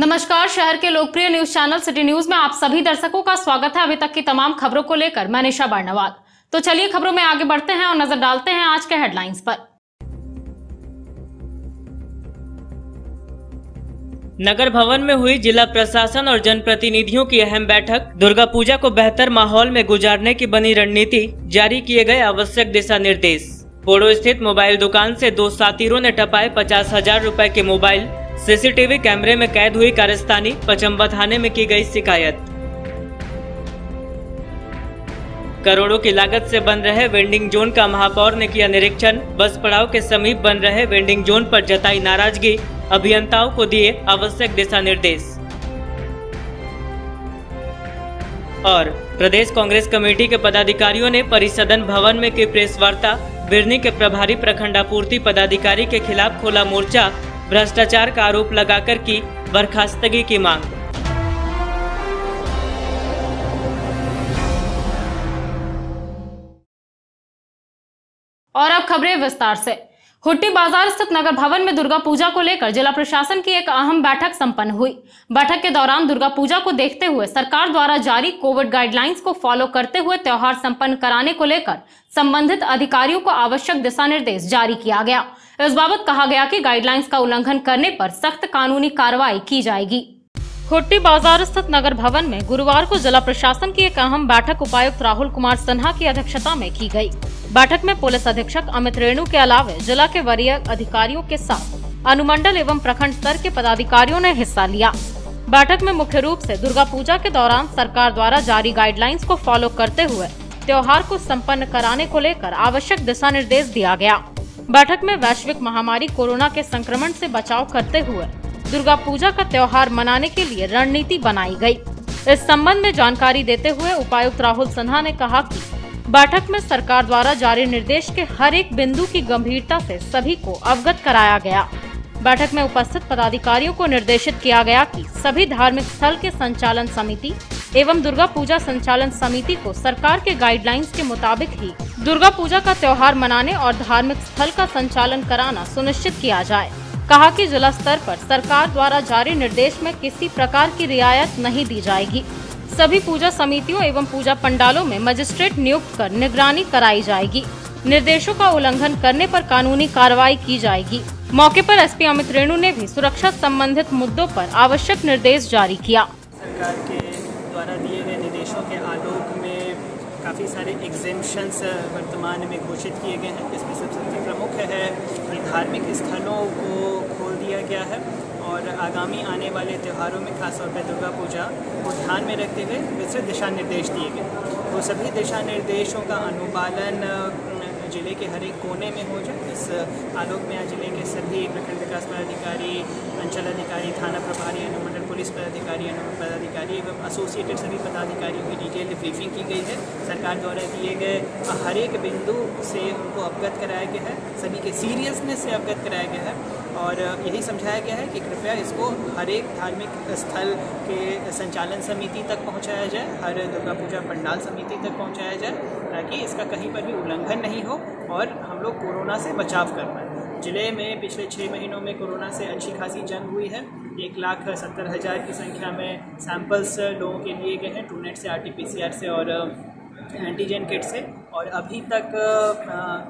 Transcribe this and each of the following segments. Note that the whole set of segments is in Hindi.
नमस्कार, शहर के लोकप्रिय न्यूज चैनल सिटी न्यूज में आप सभी दर्शकों का स्वागत है। अभी तक की तमाम खबरों को लेकर मैं निशा बारनवाल। तो चलिए खबरों में आगे बढ़ते हैं और नजर डालते हैं आज के हेडलाइंस पर। नगर भवन में हुई जिला प्रशासन और जनप्रतिनिधियों की अहम बैठक। दुर्गा पूजा को बेहतर माहौल में गुजारने की बनी रणनीति, जारी किए गए आवश्यक दिशा निर्देश। पोड़ो स्थित मोबाइल दुकान से 2 सातिरों ने टपाए 50,000 रुपए के मोबाइल। सीसीटीवी कैमरे में कैद हुई कारस्तानी, पचम्बा थाने में की गई शिकायत। करोड़ों की लागत से बन रहे वेंडिंग जोन का महापौर ने किया निरीक्षण। बस पड़ाव के समीप बन रहे वेंडिंग जोन पर जताई नाराजगी, अभियंताओं को दिए आवश्यक दिशा निर्देश। और प्रदेश कांग्रेस कमेटी के पदाधिकारियों ने परिसदन भवन में की प्रेस वार्ता। बिरनी के प्रभारी प्रखंडापूर्ति पदाधिकारी के खिलाफ खोला मोर्चा। भ्रष्टाचार का आरोप लगाकर की बर्खास्तगी की मांग। और अब खबरें विस्तार से। हुट्टी बाजार स्थित नगर भवन में दुर्गा पूजा को लेकर जिला प्रशासन की एक अहम बैठक संपन्न हुई। बैठक के दौरान दुर्गा पूजा को देखते हुए सरकार द्वारा जारी कोविड गाइडलाइंस को फॉलो करते हुए त्योहार संपन्न कराने को लेकर संबंधित अधिकारियों को आवश्यक दिशा निर्देश जारी किया गया। इस बाबत कहा गया कि गाइडलाइंस का उल्लंघन करने पर सख्त कानूनी कार्रवाई की जाएगी। हुट्टी बाजार स्थित नगर भवन में गुरुवार को जिला प्रशासन की एक अहम बैठक उपायुक्त राहुल कुमार सिन्हा की अध्यक्षता में की गई। बैठक में पुलिस अधीक्षक अमित रेणु के अलावे जिला के वरीय अधिकारियों के साथ अनुमंडल एवं प्रखंड स्तर के पदाधिकारियों ने हिस्सा लिया। बैठक में मुख्य रूप से दुर्गा पूजा के दौरान सरकार द्वारा जारी गाइडलाइंस को फॉलो करते हुए त्योहार को संपन्न कराने को लेकर आवश्यक दिशा निर्देश दिया गया। बैठक में वैश्विक महामारी कोरोना के संक्रमण से बचाव करते हुए दुर्गा पूजा का त्योहार मनाने के लिए रणनीति बनाई गई। इस संबंध में जानकारी देते हुए उपायुक्त राहुल सिन्हा ने कहा कि बैठक में सरकार द्वारा जारी निर्देश के हर एक बिंदु की गंभीरता से सभी को अवगत कराया गया। बैठक में उपस्थित पदाधिकारियों को निर्देशित किया गया कि सभी धार्मिक स्थल के संचालन समिति एवं दुर्गा पूजा संचालन समिति को सरकार के गाइडलाइंस के मुताबिक ही दुर्गा पूजा का त्योहार मनाने और धार्मिक स्थल का संचालन कराना सुनिश्चित किया जाए। कहा कि जिला स्तर पर सरकार द्वारा जारी निर्देश में किसी प्रकार की रियायत नहीं दी जाएगी। सभी पूजा समितियों एवं पूजा पंडालों में मजिस्ट्रेट नियुक्त कर निगरानी कराई जाएगी। निर्देशों का उल्लंघन करने पर कानूनी कार्रवाई की जाएगी। मौके पर एसपी अमित रेणु ने भी सुरक्षा संबंधित मुद्दों पर आवश्यक निर्देश जारी किया। सरकार के द्वारा दिए गए निर्देशों के आलोक में काफ़ी सारे एग्जेम्पशंस वर्तमान में घोषित किए गए हैं, जिसमें सबसे प्रमुख है कि धार्मिक स्थलों को खोल दिया गया है और आगामी आने वाले त्योहारों में खासतौर पर दुर्गा पूजा को ध्यान में रखते हुए विस्तृत दिशा निर्देश दिए गए। तो सभी दिशा निर्देशों का अनुपालन जिले के हर एक कोने में हो जाए। इस आलोक में आज जिले के सभी प्रखंड विकास पदाधिकारी, अंचल अधिकारी, थाना प्रभारी, अनुमंडल पुलिस पदाधिकारी एवं एसोसिएटेड सभी पदाधिकारियों की डिटेल ब्रीफिंग की गई है। सरकार द्वारा दिए गए हर एक बिंदु से उनको अवगत कराया गया है, सभी के सीरियसनेस से अवगत कराया गया है और यही समझाया गया है कि कृपया इसको हर एक धार्मिक स्थल के संचालन समिति तक पहुँचाया जाए, हर दुर्गा पूजा पंडाल समिति तक पहुँचाया जाए, ताकि इसका कहीं पर भी उल्लंघन नहीं हो और हम लोग कोरोना से बचाव कर पाएँ। जिले में पिछले 6 महीनों में कोरोना से अच्छी खासी जंग हुई है। 1,70,000 की संख्या में सैंपल्स लोगों के लिए गए हैं, ट्रूनेट से, RT-PCR से और एंटीजन किट से, और अभी तक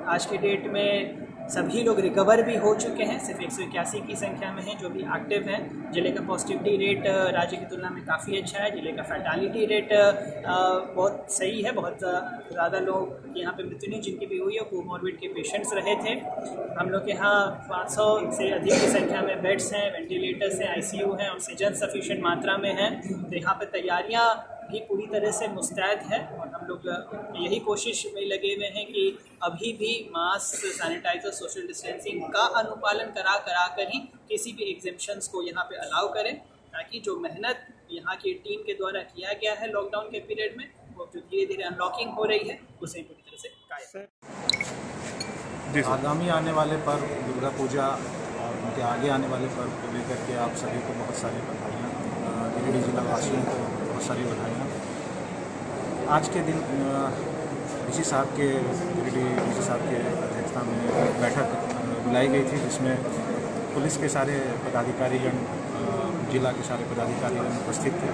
आज के डेट में सभी लोग रिकवर भी हो चुके हैं। सिर्फ 181 की संख्या में हैं जो भी एक्टिव हैं। जिले का पॉजिटिविटी रेट राज्य की तुलना में काफ़ी अच्छा है। जिले का फैटालिटी रेट बहुत सही है। बहुत ज़्यादा लोग यहाँ पे मृत्यु नहीं जिनकी भी हुई है कोमॉर्बिड के पेशेंट्स रहे थे। हम लोग के यहाँ 500 से अधिक की संख्या में बेड्स हैं, वेंटिलेटर्स हैं, ICU हैं, ऑक्सीजन सफिशिएंट मात्रा में हैं। तो यहाँ पर तैयारियाँ भी पूरी तरह से मुस्तैद है और हम लोग यही कोशिश में लगे हुए हैं कि अभी भी मास्क, सैनिटाइजर, सोशल डिस्टेंसिंग का अनुपालन करा कर ही किसी भी एग्जेम्पशंस को यहाँ पे अलाउ करें, ताकि जो मेहनत यहाँ की टीम के द्वारा किया गया है लॉकडाउन के पीरियड में, वो जो धीरे धीरे अनलॉकिंग हो रही है, उसे पूरी तरह से कायम। आगामी आने वाले पर्व दुर्गा पूजा और उनके आगे आने वाले पर्व को लेकर के आप सभी को बहुत सारी बधाइयाँ, गिरिडीह जिला वासियों को बहुत सारी बधाइयाँ। आज के दिन डीसी साहब के अध्यक्षता में बैठक बुलाई गई थी, जिसमें पुलिस के सारे पदाधिकारीगण, जिला के सारे पदाधिकारी उपस्थित थे।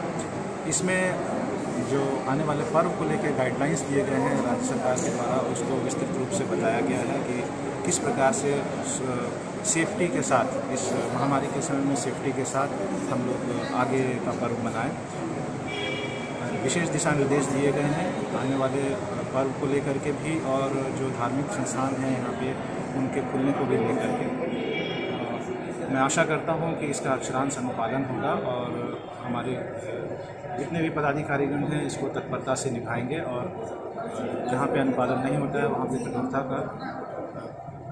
इसमें जो आने वाले पर्व को लेकर गाइडलाइंस दिए गए हैं राज्य सरकार के द्वारा, उसको विस्तृत रूप से बताया गया है कि किस प्रकार से सेफ्टी के साथ, इस महामारी के समय में सेफ्टी के साथ हम लोग आगे का पर्व मनाएं। विशेष दिशा निर्देश दिए गए हैं आने वाले पर्व को लेकर के भी, और जो धार्मिक संस्थान हैं यहाँ पे उनके खुलने को भी लेकर के। मैं आशा करता हूँ कि इसका अक्षरांश अनुपालन होगा और हमारे जितने भी पदाधिकारीगण हैं इसको तत्परता से निभाएंगे, और जहाँ पे अनुपालन नहीं होता है वहाँ पे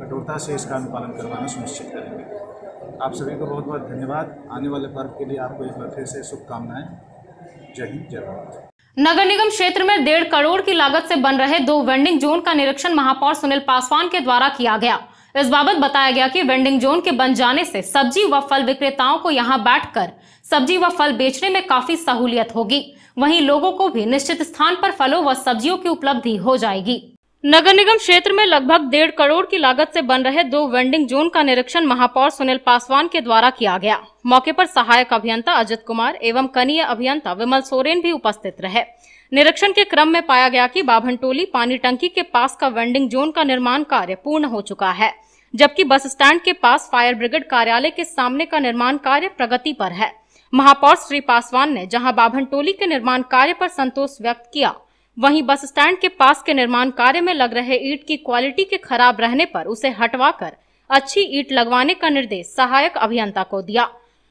कठोरता से इसका अनुपालन करवाना सुनिश्चित करेंगे। आप सभी को बहुत बहुत धन्यवाद। आने वाले पर्व के लिए आपको एक बार फिर से शुभकामनाएं। जय हिंद, जय भारत। नगर निगम क्षेत्र में 1.5 करोड़ की लागत से बन रहे 2 वेंडिंग जोन का निरीक्षण महापौर सुनील पासवान के द्वारा किया गया। इस बाबत बताया गया कि वेंडिंग जोन के बन जाने से सब्जी व फल विक्रेताओं को यहां बैठकर सब्जी व फल बेचने में काफी सहूलियत होगी। वहीं लोगों को भी निश्चित स्थान पर फलों व सब्जियों की उपलब्धि हो जाएगी। नगर निगम क्षेत्र में लगभग 1.5 करोड़ की लागत से बन रहे 2 वेंडिंग जोन का निरीक्षण महापौर सुनील पासवान के द्वारा किया गया। मौके पर सहायक अभियंता अजित कुमार एवं कनीय अभियंता विमल सोरेन भी उपस्थित रहे। निरीक्षण के क्रम में पाया गया कि बाभनटोली पानी टंकी के पास का वेंडिंग जोन का निर्माण कार्य पूर्ण हो चुका है, जबकि बस स्टैंड के पास फायर ब्रिगेड कार्यालय के सामने का निर्माण कार्य प्रगति पर है। महापौर श्री पासवान ने जहां बाभनटोली के निर्माण कार्य पर संतोष व्यक्त किया, वहीं बस स्टैंड के पास के निर्माण कार्य में लग रहे ईंट की क्वालिटी के खराब रहने पर उसे हटवाकर अच्छी ईंट लगवाने का निर्देश सहायक अभियंता को दिया।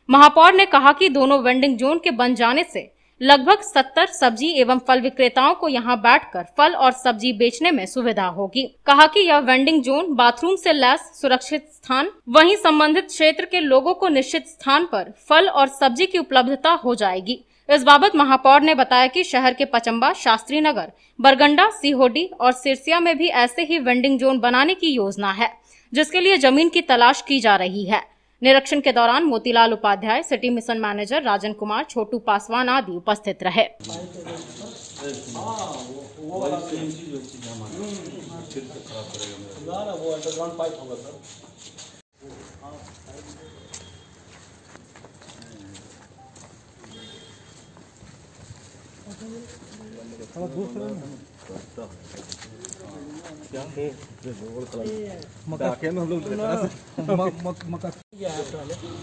महापौर ने कहा कि दोनों वेंडिंग जोन के बन जाने से लगभग 70 सब्जी एवं फल विक्रेताओं को यहां बैठकर फल और सब्जी बेचने में सुविधा होगी। कहा कि यह वेंडिंग जोन बाथरूम से लैस सुरक्षित स्थान, वहीं संबंधित क्षेत्र के लोगों को निश्चित स्थान पर फल और सब्जी की उपलब्धता हो जाएगी। इस बाबत महापौर ने बताया कि शहर के पचम्बा, शास्त्री नगर, बरगंडा, सीहोडी और सिरसिया में भी ऐसे ही वेंडिंग जोन बनाने की योजना है, जिसके लिए जमीन की तलाश की जा रही है। निरीक्षण के दौरान Motilal Upadhyay, city mission manager Rajan Kumar, Chhotu Paswan आदि उपस्थित रहे।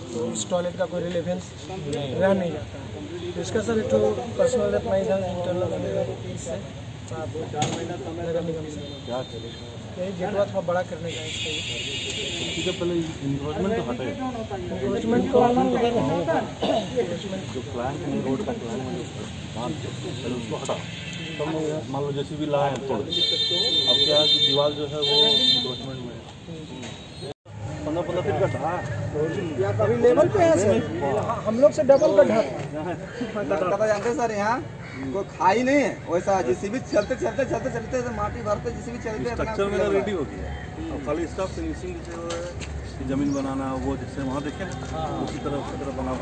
तो उस टॉयलेट का कोई रिलेवेंस रह नहीं जाता है। तो इसका सर एक पर्सनल इंटरनल इससे आप नगर निगम से क्या करें, गेटवा थोड़ा बड़ा करने का इसका पहले इन्वेस्टमेंट तो हटे, इन्वेस्टमेंट को जो प्लान है रोड का प्लान है उसको हटा, तो मान लो जैसे भी लाए हैं तोड़, अब क्या है कि दीवार जो है वो इन्वेस्टमेंट में 15 फीट का ढा या कभी लेवल पे है सर, हम लोग से डबल का ढा पता जानते सर, यहाँ कोई खाई नहीं है वैसा, जेसीबी चलते माटी भरते जेसीबी चलते स्ट्रक्चर में रेडी हो गया। अब खाली स्टाफ फिनिशिंग जैसे जमीन बनाना वो जैसे वहाँ देखें उसी तरह बना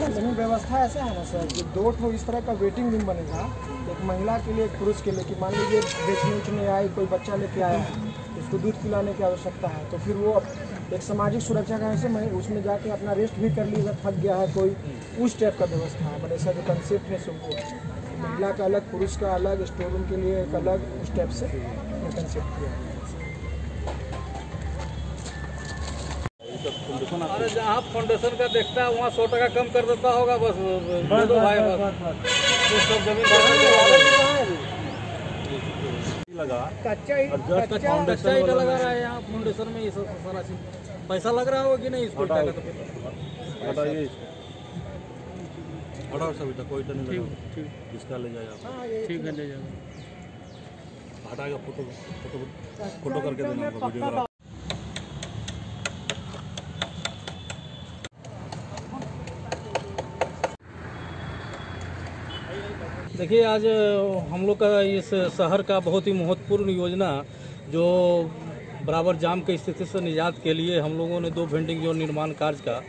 जमीन व्यवस्था ऐसा है ना सर कि 2 ठो इस तरह का वेटिंग रूम बनेगा, एक महिला के लिए एक पुरुष के लिए, कि मान लीजिए बेचने उठने आए कोई बच्चा लेके आया है, उसको दूध पिलाने की आवश्यकता है, तो फिर वो एक सामाजिक सुरक्षा का ऐसे उसमें जाके अपना रेस्ट भी कर लीजिए, थक गया है कोई, उस टाइप का व्यवस्था है। बट ऐसा जो कंसेप्ट है सबको महिला का अलग, पुरुष का अलग, स्टोर रूम के लिए एक अलग, उस टाइप से कंसेप्ट किया है। अरे जहाँ फाउंडेशन का देखता है वहाँ 100 टका कम कर देता होगा, बस दे दो भाई, बस सब जमीन लगा कच्चा ईटा लगा रहा है यहाँ फाउंडेशन में, ये सब सारा चीज पैसा लग रहा होगा कि नहीं इसको हटाइए हटाओ सब ईटा, कोई ईटा नहीं लगा, इसका ले जाए ठीक है, ले जाएगा हटाएगा, फोटो करके देना हमको वीडियो। देखिए आज हम लोग का इस शहर का बहुत ही महत्वपूर्ण योजना जो बराबर जाम की स्थिति से निजात के लिए हम लोगों ने 2 वेंडिंग जोन निर्माण कार्य का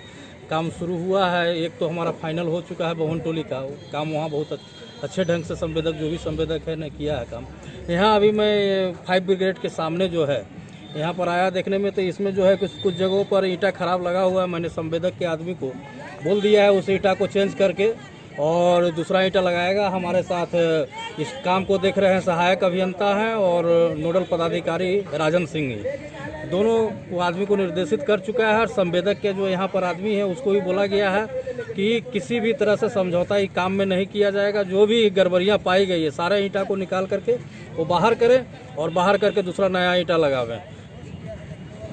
काम शुरू हुआ है। एक तो हमारा फाइनल हो चुका है बाभनटोली का काम, वहाँ बहुत अच्छे ढंग से संवेदक जो भी संवेदक है ने किया है काम। यहाँ अभी मैं 5 ब्रिगेड के सामने जो है यहाँ पर आया देखने में, तो इसमें जो है कुछ जगहों पर ईंटा खराब लगा हुआ है। मैंने संवेदक के आदमी को बोल दिया है उस ईंटा को चेंज करके और दूसरा ईंटा लगाएगा। हमारे साथ इस काम को देख रहे हैं सहायक अभियंता हैं और नोडल पदाधिकारी राजन सिंह ही। दोनों वो आदमी को निर्देशित कर चुका है और संवेदक के जो यहाँ पर आदमी है उसको भी बोला गया है कि किसी भी तरह से समझौता इस काम में नहीं किया जाएगा। जो भी गड़बड़ियाँ पाई गई है सारे ईंटा को निकाल करके वो बाहर करें और बाहर करके दूसरा नया ईंटा लगावें।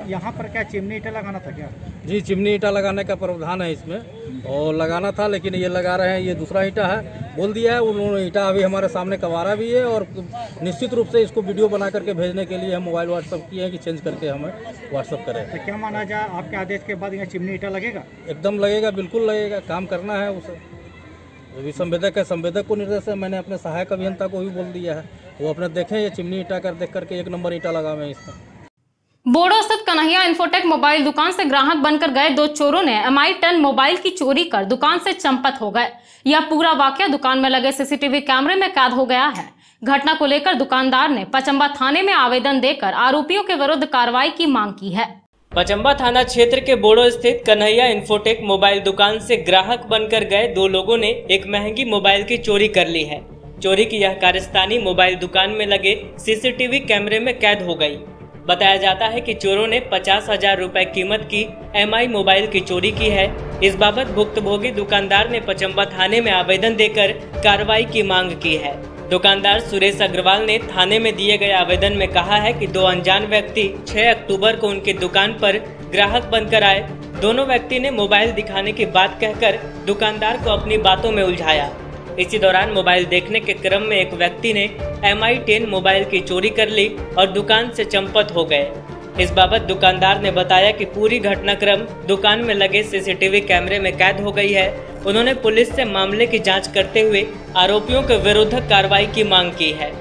यहाँ पर क्या चिमनी ईंटा लगाना था क्या? जी, चिमनी ईंटा लगाने का प्रावधान है इसमें और लगाना था, लेकिन ये लगा रहे हैं। ये दूसरा ईंटा है, बोल दिया है उन्होंने। ईंटा अभी हमारे सामने कवारा भी है और निश्चित रूप से इसको वीडियो बना करके भेजने के लिए हम मोबाइल व्हाट्सअप किए हैं कि चेंज करके हमें व्हाट्सअप करें। तो क्या माना जाए, आपके आदेश के बाद यहाँ चिमनी ईंटा लगेगा? एकदम लगेगा, बिल्कुल लगेगा। काम करना है उसे। अभी संवेदक है, संवेदक को निर्देश है। मैंने अपने सहायक अभियंता को भी बोल दिया है, वो अपने देखें ये चिमनी ईंटा कर देख करके 1 नंबर ईंटा लगावें इसमें। बोड़ो स्थित कन्हैया इंफोटेक मोबाइल दुकान से ग्राहक बनकर गए 2 चोरों ने MI 10 मोबाइल की चोरी कर दुकान से चंपत हो गए। यह पूरा वाकया दुकान में लगे CCTV कैमरे में कैद हो गया है। घटना को लेकर दुकानदार ने पचंबा थाने में आवेदन देकर आरोपियों के विरुद्ध कार्रवाई की मांग की है। पचंबा थाना क्षेत्र के बोड़ो स्थित कन्हैया इंफोटेक मोबाइल दुकान से ग्राहक बनकर गए 2 लोगों ने एक महंगी मोबाइल की चोरी कर ली है। चोरी की यह कारस्तानी मोबाइल दुकान में लगे CCTV कैमरे में कैद हो गई। बताया जाता है कि चोरों ने 50,000 रुपए कीमत की MI मोबाइल की चोरी की है। इस बाबत भुक्तभोगी दुकानदार ने पचंबा थाने में आवेदन देकर कार्रवाई की मांग की है। दुकानदार सुरेश अग्रवाल ने थाने में दिए गए आवेदन में कहा है कि 2 अनजान व्यक्ति 6 अक्टूबर को उनकी दुकान पर ग्राहक बनकर आए। दोनों व्यक्ति ने मोबाइल दिखाने की बात कहकर दुकानदार को अपनी बातों में उलझाया। इसी दौरान मोबाइल देखने के क्रम में एक व्यक्ति ने MI 10 मोबाइल की चोरी कर ली और दुकान से चंपत हो गए। इस बाबत दुकानदार ने बताया कि पूरी घटनाक्रम दुकान में लगे CCTV कैमरे में कैद हो गई है। उन्होंने पुलिस से मामले की जांच करते हुए आरोपियों के विरुद्ध कार्रवाई की मांग की है।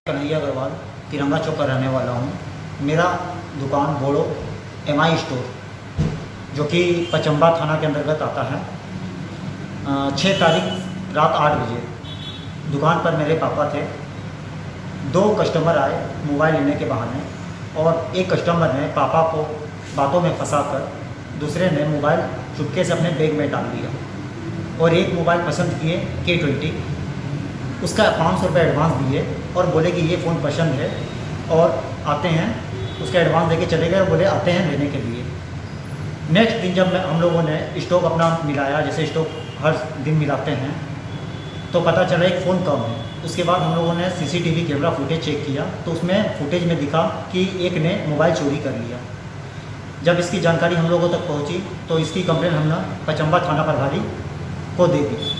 कन्हैया अग्रवाल तिरंगा चौक का रहने वाला हूँ। मेरा दुकान बोड़ो MI स्टोर जो कि पचंबा थाना के अंतर्गत आता है। 6 तारीख रात 8 बजे दुकान पर मेरे पापा थे। 2 कस्टमर आए मोबाइल लेने के बहाने और एक कस्टमर ने पापा को बातों में फंसाकर दूसरे ने मोबाइल चुपके से अपने बैग में डाल दिया और एक मोबाइल पसंद किए K20, उसका 500 रुपये एडवांस दिए और बोले कि ये फ़ोन पसंद है और आते हैं। उसका एडवांस देके चले गए, बोले आते हैं लेने के लिए। नेक्स्ट दिन जब हम लोगों ने स्टॉक अपना मिलाया, जैसे स्टॉक हर दिन मिलाते हैं, तो पता चला एक फ़ोन कम है। उसके बाद हम लोगों ने CCTV कैमरा फुटेज चेक किया तो उसमें फुटेज में दिखा कि एक ने मोबाइल चोरी कर लिया। जब इसकी जानकारी हम लोगों तक पहुंची तो इसकी कंप्लेंट हमने पचंबा थाना प्रभारी को दे दी।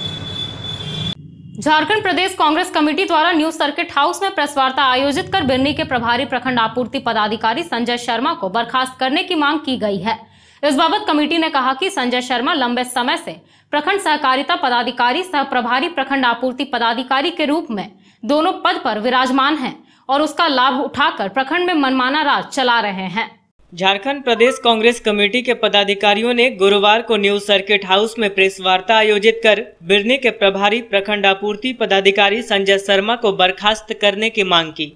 झारखंड प्रदेश कांग्रेस कमेटी द्वारा न्यू सर्किट हाउस में प्रेस वार्ता आयोजित कर बिरनी के प्रभारी प्रखंड आपूर्ति पदाधिकारी संजय शर्मा को बर्खास्त करने की मांग की गई है। इस बाबत कमेटी ने कहा कि संजय शर्मा लंबे समय से प्रखंड सहकारिता पदाधिकारी सह प्रभारी प्रखंड आपूर्ति पदाधिकारी के रूप में दोनों पद पर विराजमान हैं और उसका लाभ उठाकर प्रखंड में मनमाना राज चला रहे हैं। झारखंड प्रदेश कांग्रेस कमेटी के पदाधिकारियों ने गुरुवार को न्यू सर्किट हाउस में प्रेस वार्ता आयोजित कर बिरनी के प्रभारी प्रखंड आपूर्ति पदाधिकारी संजय शर्मा को बर्खास्त करने की मांग की।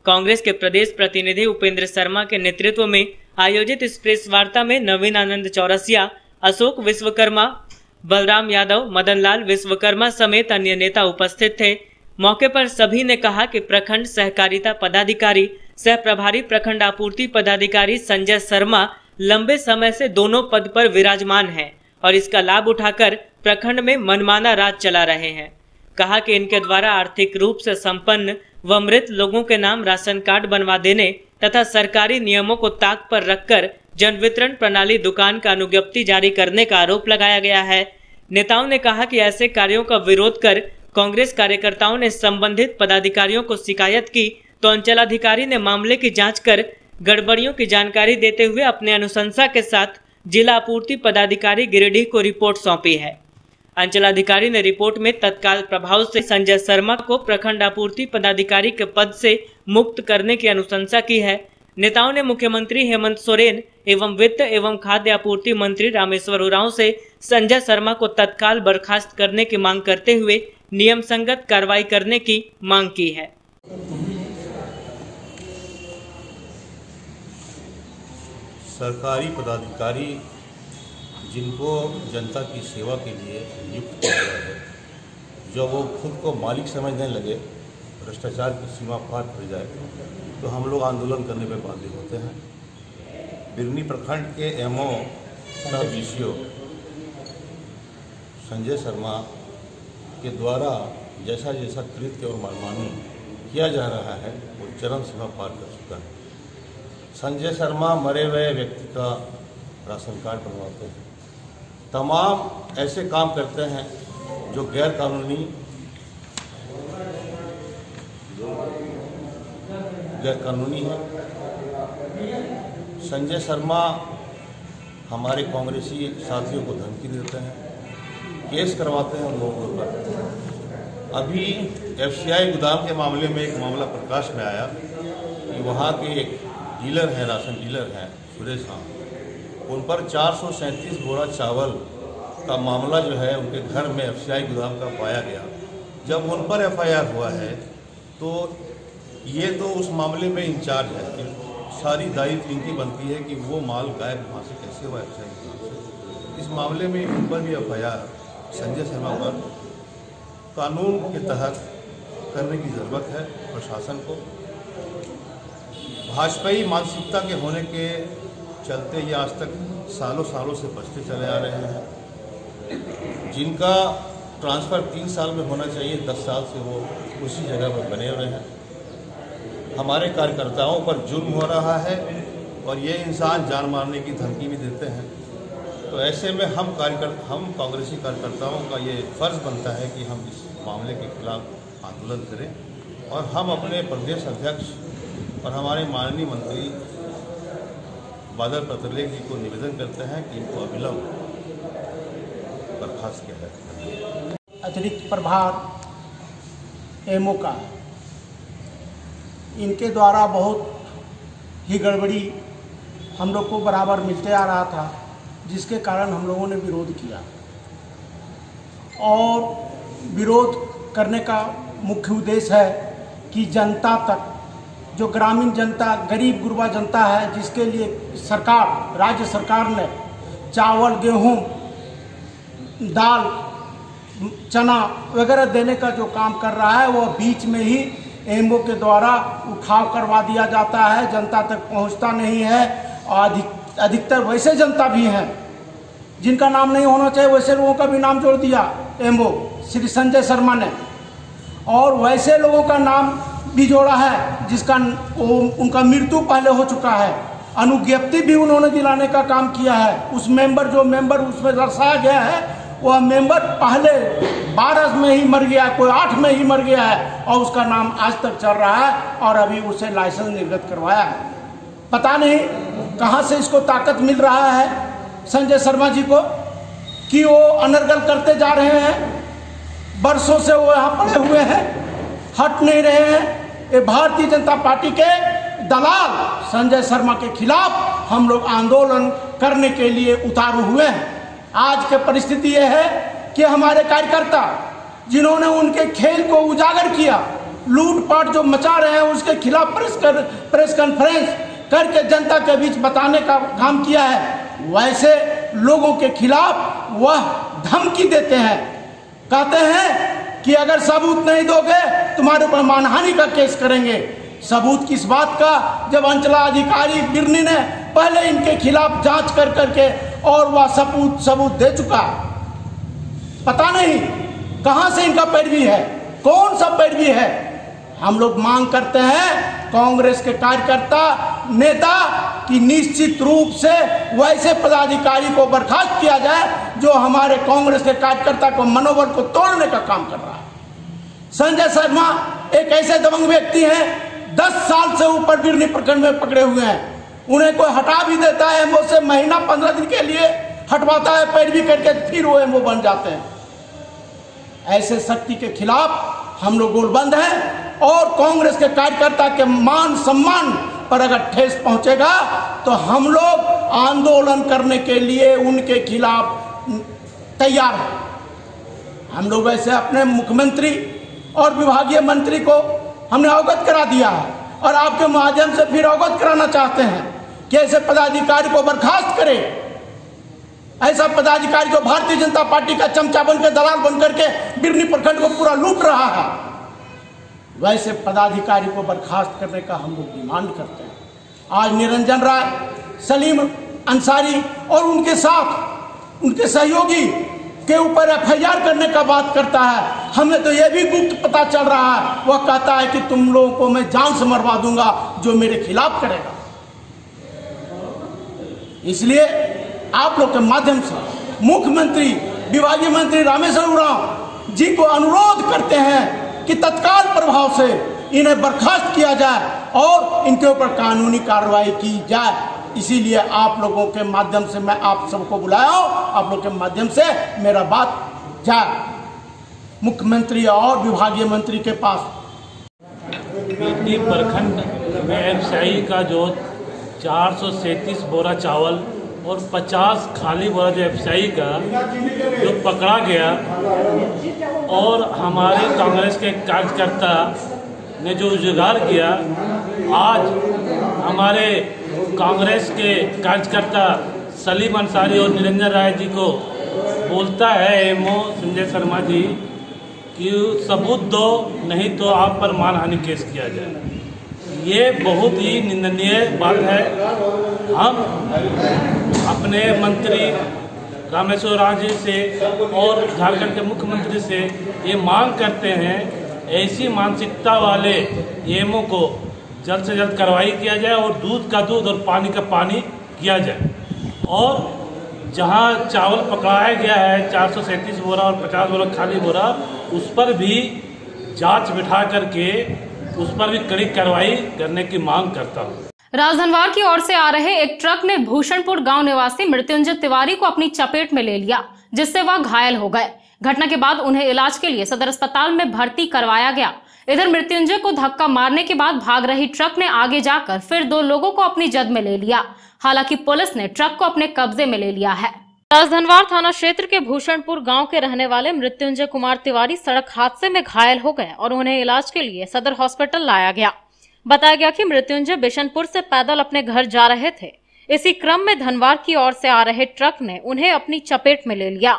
कांग्रेस के प्रदेश प्रतिनिधि उपेंद्र शर्मा के नेतृत्व में आयोजित इस प्रेस वार्ता में नवीन आनंद चौरसिया, अशोक विश्वकर्मा, बलराम यादव, मदन लाल विश्वकर्मा समेत अन्य नेता उपस्थित थे। मौके पर सभी ने कहा कि प्रखंड सहकारिता पदाधिकारी सह प्रभारी प्रखंड आपूर्ति पदाधिकारी संजय शर्मा लंबे समय से दोनों पद पर विराजमान हैं और इसका लाभ उठाकर प्रखंड में मनमाना राज चला रहे हैं। कहा कि इनके द्वारा आर्थिक रूप से संपन्न व मृत लोगों के नाम राशन कार्ड बनवा देने तथा सरकारी नियमों को ताक पर रखकर जन वितरण प्रणाली दुकान का अनुज्ञप्ति जारी करने का आरोप लगाया गया है। नेताओं ने कहा कि ऐसे कार्यों का विरोध कर कांग्रेस कार्यकर्ताओं ने संबंधित पदाधिकारियों को शिकायत की तो अंचलाधिकारी ने मामले की जांच कर गड़बड़ियों की जानकारी देते हुए अपने अनुशंसा के साथ जिला आपूर्ति पदाधिकारी गिरिडीह को रिपोर्ट सौंपी है। अंचलाधिकारी ने रिपोर्ट में तत्काल प्रभाव से संजय शर्मा को प्रखंड आपूर्ति पदाधिकारी के पद से मुक्त करने की अनुशंसा की है। नेताओं ने मुख्यमंत्री हेमंत सोरेन एवं वित्त एवं खाद्य आपूर्ति मंत्री रामेश्वर उरांव से संजय शर्मा को तत्काल बर्खास्त करने की मांग करते हुए नियम संगत कार्रवाई करने की मांग की है। सरकारी पदाधिकारी जिनको जनता की सेवा के लिए नियुक्त किया गया है, जब वो खुद को मालिक समझने लगे, भ्रष्टाचार की सीमा पार कर जाए तो हम लोग आंदोलन करने पर बाध्य होते हैं। बिरनी प्रखंड के एमओ सह बीसीओ संजय शर्मा के द्वारा जैसा जैसा कृत्य और मनमानी किया जा रहा है वो चरम सीमा पार कर चुका है। संजय शर्मा मरे हुए व्यक्ति का राशन कार्ड बनवाते हैं, तमाम ऐसे काम करते हैं जो गैर कानूनी है। संजय शर्मा हमारे कांग्रेसी साथियों को धमकी देते हैं, केस करवाते हैं उन लोगों के ऊपर। अभी एफसीआई गोदाम के मामले में एक मामला प्रकाश में आया कि वहाँ के एक डीलर हैं, राशन डीलर हैं सुरेश राम, उन पर 437 बोरा चावल का मामला जो है उनके घर में एफसीआई गोदाम का पाया गया। जब उन पर एफआईआर हुआ है तो ये तो उस मामले में इंचार्ज है कि सारी दायित्व इनकी बनती है कि वो माल गायब वहाँ से कैसे हुआ एफसीआई गोदाम से। इस मामले में उन पर भी एफआईआर संजय शर्मा पर कानून के तहत करने की ज़रूरत है। प्रशासन को भाजपाई मानसिकता के होने के चलते ये आज तक सालों सालों से बचते चले आ रहे हैं। जिनका ट्रांसफ़र 3 साल में होना चाहिए, 10 साल से वो उसी जगह पर बने हुए हैं। हमारे कार्यकर्ताओं पर जुल्म हो रहा है और ये इंसान जान मारने की धमकी भी देते हैं। तो ऐसे में हम कांग्रेसी कार्यकर्ताओं का ये फ़र्ज़ बनता है कि हम इस मामले के खिलाफ आंदोलन करें और हम अपने प्रदेश अध्यक्ष और हमारे माननीय मंत्री बादल पत्रलेख जी को निवेदन करते हैं कि इनको अविलंब बर्खास्त किया जाए। अतिरिक्त प्रभार एमओ का इनके द्वारा बहुत ही गड़बड़ी हम लोग को बराबर मिलते आ रहा था, जिसके कारण हम लोगों ने विरोध किया। और विरोध करने का मुख्य उद्देश्य है कि जनता तक, जो ग्रामीण जनता, गरीब गुरबा जनता है, जिसके लिए सरकार, राज्य सरकार ने चावल, गेहूं, दाल, चना वगैरह देने का जो काम कर रहा है वो बीच में ही एमओ के द्वारा उठाव करवा दिया जाता है, जनता तक पहुंचता नहीं है। और अधिकतर वैसे जनता भी हैं जिनका नाम नहीं होना चाहिए, वैसे लोगों का भी नाम जोड़ दिया एमओ श्री संजय शर्मा ने, और वैसे लोगों का नाम भी जोड़ा है जिसका उनका मृत्यु पहले हो चुका है। अनुज्ञप्ति भी उन्होंने दिलाने का काम किया है। उस मेंबर, जो मेंबर उसमें दर्शाया गया है, वह मेंबर पहले 12 में ही मर गया, कोई 8 में ही मर गया है और उसका नाम आज तक चल रहा है और अभी उसे लाइसेंस निर्गत करवाया है। पता नहीं कहाँ से इसको ताकत मिल रहा है संजय शर्मा जी को कि वो अनर्गल करते जा रहे हैं। बरसों से वो यहाँ पड़े हुए हैं, हट नहीं रहे हैं। ये भारतीय जनता पार्टी के दलाल संजय शर्मा के खिलाफ हम लोग आंदोलन करने के लिए उतारू हुए हैं। आज की परिस्थिति यह है कि हमारे कार्यकर्ता जिन्होंने उनके खेल को उजागर किया, लूटपाट जो मचा रहे हैं उसके खिलाफ प्रेस कॉन्फ्रेंस करके जनता के बीच बताने का काम किया है, वैसे लोगों के खिलाफ वह धमकी देते हैं। कहते हैं कि अगर सबूत नहीं दोगे तुम्हारे ऊपर मानहानि का केस करेंगे। सबूत किस बात का, जब अंचलाधिकारी बिरनी ने पहले इनके खिलाफ जांच कर करके और वह सबूत दे चुका। पता नहीं कहां से इनका पैरवी है, कौन सा पैरवी है। हम लोग मांग करते हैं कांग्रेस के कार्यकर्ता नेता कि निश्चित रूप से वैसे पदाधिकारी को बर्खास्त किया जाए जो हमारे कांग्रेस के कार्यकर्ता को मनोबल को तोड़ने का काम कर रहा है। संजय शर्मा एक ऐसे दबंग व्यक्ति हैं, 10 साल से ऊपर बिरनी प्रखंड में पकड़े हुए हैं। उन्हें कोई हटा भी देता है एमओ से, महीना 15 दिन के लिए हटवाता है, पैरवी करके फिर वो एमओ बन जाते हैं। ऐसे शक्ति के खिलाफ हम लोग गोलबंद हैं और कांग्रेस के कार्यकर्ता के मान सम्मान पर अगर ठेस पहुंचेगा तो हम लोग आंदोलन करने के लिए उनके खिलाफ तैयार हैं। हम लोग वैसे अपने मुख्यमंत्री और विभागीय मंत्री को हमने अवगत करा दिया है और आपके माध्यम से फिर अवगत कराना चाहते हैं कि ऐसे पदाधिकारी को बर्खास्त करें। ऐसा पदाधिकारी जो भारतीय जनता पार्टी का चमचा बनकर, दलाल बनकर के बिरनी प्रखंड को पूरा लूट रहा है, वैसे पदाधिकारी को बर्खास्त करने का हम लोग डिमांड करते हैं। आज निरंजन राय, सलीम अंसारी और उनके साथ उनके सहयोगी के ऊपर एफआईआर करने का बात करता है। हमें तो यह भी गुप्त पता चल रहा है, वह कहता है कि तुम लोगों को मैं जान से मरवा दूंगा जो मेरे खिलाफ करेगा। इसलिए आप लोग के माध्यम से मुख्यमंत्री, विभागीय मंत्री रामेश्वर उरांव जी को अनुरोध करते हैं कि तत्काल प्रभाव से इन्हें बर्खास्त किया जाए और इनके ऊपर कानूनी कार्रवाई की जाए। इसीलिए आप लोगों के माध्यम से मैं आप सबको बुलाया हूं, आप लोग के माध्यम से मेरा बात जाए मुख्यमंत्री और विभागीय मंत्री के पास। बिरनी प्रखंड में एफसीआई का जो 437 बोरा चावल और 50 खाली बोरा जो एफसीआई का जो पकड़ा गया और हमारे कांग्रेस के कार्यकर्ता ने जो उजागर किया, आज हमारे कांग्रेस के कार्यकर्ता सलीम अंसारी और निरंजन राय जी को बोलता है एमओ संजय शर्मा जी कि सबूत दो, नहीं तो आप पर मानहानि केस किया जाए। ये बहुत ही निंदनीय बात है। हम अपने मंत्री रामेश्वर उरांव जी से और झारखंड के मुख्यमंत्री से ये मांग करते हैं, ऐसी मानसिकता वाले एमओ को जल्द से जल्द कार्रवाई किया जाए और दूध का दूध और पानी का पानी किया जाए। और जहां चावल पकड़ाया गया है 437 बोरा और 50 बोरा खाली बोरा, उस पर भी जांच बिठा करके उस पर भी कड़ी कार्रवाई करने की मांग करता हूँ। राजधनवार की ओर से आ रहे एक ट्रक ने भूषणपुर गांव निवासी मृत्युंजय तिवारी को अपनी चपेट में ले लिया, जिससे वह घायल हो गए। घटना के बाद उन्हें इलाज के लिए सदर अस्पताल में भर्ती करवाया गया। इधर मृत्युंजय को धक्का मारने के बाद भाग रही ट्रक ने आगे जाकर फिर 2 लोगों को अपनी जद में ले लिया। हालांकि पुलिस ने ट्रक को अपने कब्जे में ले लिया है। राजधनवार थाना क्षेत्र के भूषणपुर गांव के रहने वाले मृत्युंजय कुमार तिवारी सड़क हादसे में घायल हो गए और उन्हें इलाज के लिए सदर हॉस्पिटल लाया गया। बताया गया कि मृत्युंजय बिशनपुर से पैदल अपने घर जा रहे थे। इसी क्रम में धनवार की ओर से आ रहे ट्रक ने उन्हें अपनी चपेट में ले लिया।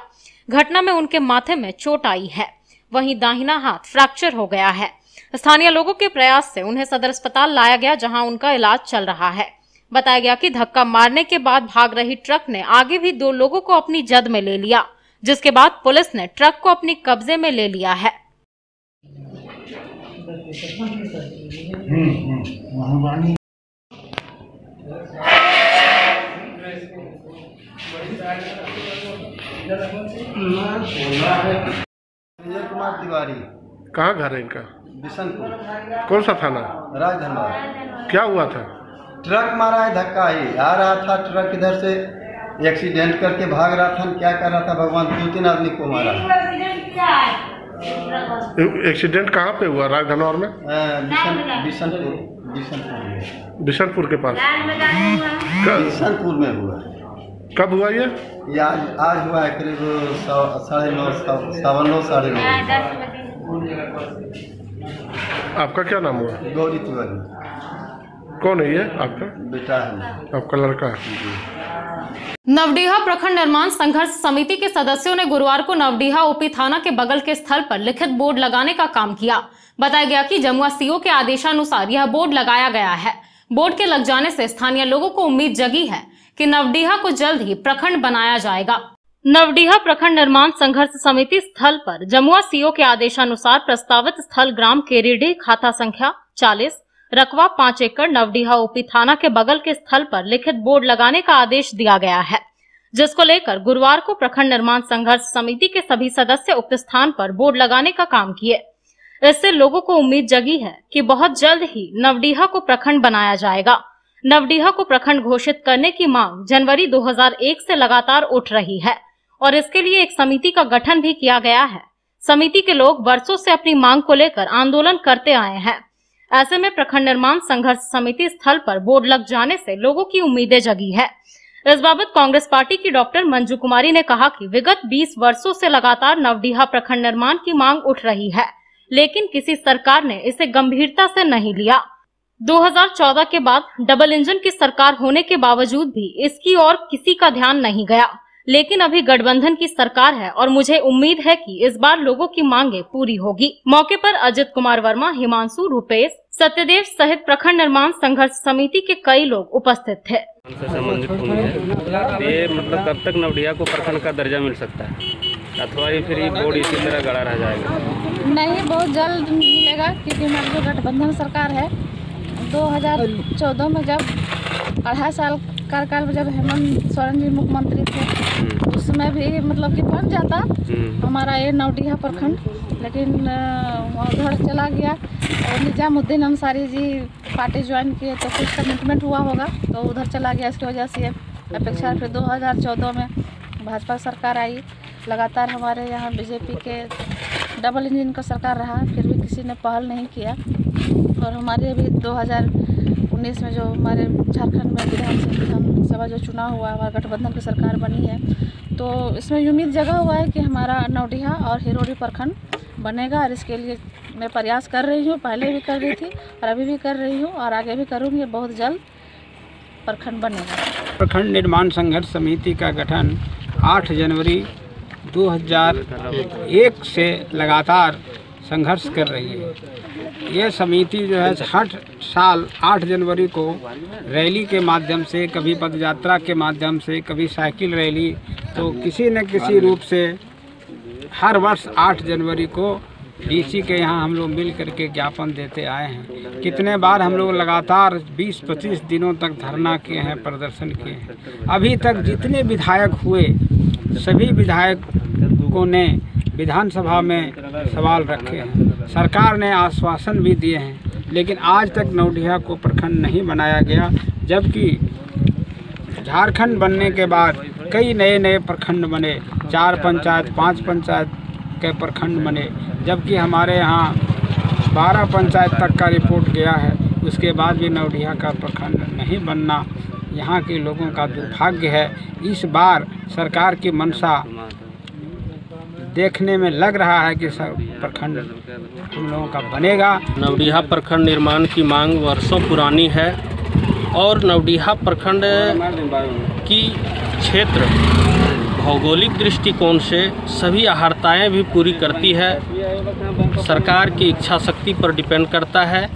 घटना में उनके माथे में चोट आई है, वहीं दाहिना हाथ फ्रैक्चर हो गया है। स्थानीय लोगों के प्रयास से उन्हें सदर अस्पताल लाया गया, जहां उनका इलाज चल रहा है। बताया गया कि धक्का मारने के बाद भाग रही ट्रक ने आगे भी 2 लोगों को अपनी जद में ले लिया, जिसके बाद पुलिस ने ट्रक को अपनी कब्जे में ले लिया है। संजय कुमार तिवारी। कहाँ घर है इनका? बिशनपुर। कौन सा थाना? राजधनबाद। क्या हुआ था? ट्रक मारा है, धक्का ही आ रहा था ट्रक, इधर से एक्सीडेंट करके भाग रहा था। क्या कर रहा था भगवान, 2-3 आदमी को मारा। एक्सीडेंट कहाँ पे हुआ? राजधनौर में? बिशनपुर के पास। बिशनपुर में हुआ। कब हुआ ये? आज हुआ है करीब 9:30, 9:15। आपका क्या नाम हुआ? गौरी तिवारी। कौन है ये आपका? बेटा है। आपका लड़का है? नवडीहा प्रखंड निर्माण संघर्ष समिति के सदस्यों ने गुरुवार को नवडीहा ओपी थाना के बगल के स्थल पर लिखित बोर्ड लगाने का काम किया। बताया गया कि जमुआ सीओ के आदेशानुसार यह बोर्ड लगाया गया है। बोर्ड के लग जाने से स्थानीय लोगों को उम्मीद जगी है कि नवडीहा को जल्द ही प्रखंड बनाया जाएगा। नवडीहा प्रखंड निर्माण संघर्ष समिति स्थल पर जमुआ सीओ के आदेशानुसार प्रस्तावित स्थल ग्राम केरीडीह, खाता संख्या 40, रकबा 5 एकड़, नवडीहा ओपी थाना के बगल के स्थल पर लिखित बोर्ड लगाने का आदेश दिया गया है, जिसको लेकर गुरुवार को प्रखंड निर्माण संघर्ष समिति के सभी सदस्य उक्त स्थान पर बोर्ड लगाने का काम किए। इससे लोगों को उम्मीद जगी है कि बहुत जल्द ही नवडीहा को प्रखंड बनाया जाएगा। नवडीहा को प्रखंड घोषित करने की मांग जनवरी 2001 से लगातार उठ रही है और इसके लिए एक समिति का गठन भी किया गया है। समिति के लोग वर्षों से अपनी मांग को लेकर आंदोलन करते आए हैं। ऐसे में प्रखंड निर्माण संघर्ष समिति स्थल पर बोर्ड लग जाने से लोगों की उम्मीदें जगी है। इस बाबत कांग्रेस पार्टी की डॉक्टर मंजू कुमारी ने कहा कि विगत 20 वर्षों से लगातार नवडीहा प्रखंड निर्माण की मांग उठ रही है, लेकिन किसी सरकार ने इसे गंभीरता से नहीं लिया। 2014 के बाद डबल इंजन की सरकार होने के बावजूद भी इसकी ओर किसी का ध्यान नहीं गया, लेकिन अभी गठबंधन की सरकार है और मुझे उम्मीद है कि इस बार लोगों की मांगे पूरी होगी। मौके पर अजित कुमार वर्मा, हिमांशु, रूपेश, सत्यदेव सहित प्रखंड निर्माण संघर्ष समिति के कई लोग उपस्थित थे। संबंधित भूमि है, ये मतलब कब तक नवडीहा को प्रखंड का दर्जा मिल सकता है, अथवा ये फिर बोर्ड इसी तरह गड़ा रह जाएगा? नहीं, बहुत जल्द मिलेगा, क्योंकि हमारी जो गठबंधन सरकार है 2014 में जब 2.5 साल कार्यकाल में जब हेमंत सोरेन जी मुख्यमंत्री थे, उसमें भी मतलब कि बन जाता हमारा ये नवडीहा प्रखंड, लेकिन उधर चला गया और निजामुद्दीन अंसारी जी पार्टी ज्वाइन किए तो कुछ कमिटमेंट हुआ होगा तो उधर चला गया। इसकी वजह से अपेक्षा फिर 2014 में भाजपा सरकार आई। लगातार हमारे यहाँ बीजेपी के डबल इंजन का सरकार रहा, फिर भी किसी ने पहल नहीं किया। और हमारे अभी 2019 में जो हमारे झारखंड में विधानसभा जो चुनाव हुआ, हमारा गठबंधन की सरकार बनी है, तो इसमें उम्मीद जगा हुआ है कि हमारा नवडीहा और हिरोडी प्रखंड बनेगा। और इसके लिए मैं प्रयास कर रही हूँ, पहले भी कर रही थी और अभी भी कर रही हूँ और आगे भी करूँगी। बहुत जल्द प्रखंड बनेगा। प्रखंड निर्माण संघर्ष समिति का गठन 8 जनवरी 2001 से लगातार संघर्ष कर रही है। ये समिति जो है हर साल 8 जनवरी को रैली के माध्यम से, कभी पदयात्रा के माध्यम से, कभी साइकिल रैली, तो किसी न किसी रूप से हर वर्ष 8 जनवरी को डीसी के यहाँ हम लोग मिल करके ज्ञापन देते आए हैं। कितने बार हम लोग लगातार 20-25 दिनों तक धरना किए हैं, प्रदर्शन किए हैं। अभी तक जितने विधायक हुए सभी विधायकों ने विधानसभा में सवाल रखे हैं, सरकार ने आश्वासन भी दिए हैं, लेकिन आज तक नवडीहा को प्रखंड नहीं बनाया गया। जबकि झारखंड बनने के बाद कई नए प्रखंड बने, 4 पंचायत 5 पंचायत के प्रखंड बने, जबकि हमारे यहाँ 12 पंचायत तक का रिपोर्ट गया है। उसके बाद भी नवडीहा का प्रखंड नहीं बनना यहाँ के लोगों का दुर्भाग्य है। इस बार सरकार की मंशा देखने में लग रहा है कि प्रखंड हम लोगों का बनेगा। नवडीहा प्रखंड निर्माण की मांग वर्षों पुरानी है और नवडीहा प्रखंड की क्षेत्र भौगोलिक दृष्टिकोण से सभी अहर्ताएँ भी पूरी करती है। सरकार की इच्छा शक्ति पर डिपेंड करता है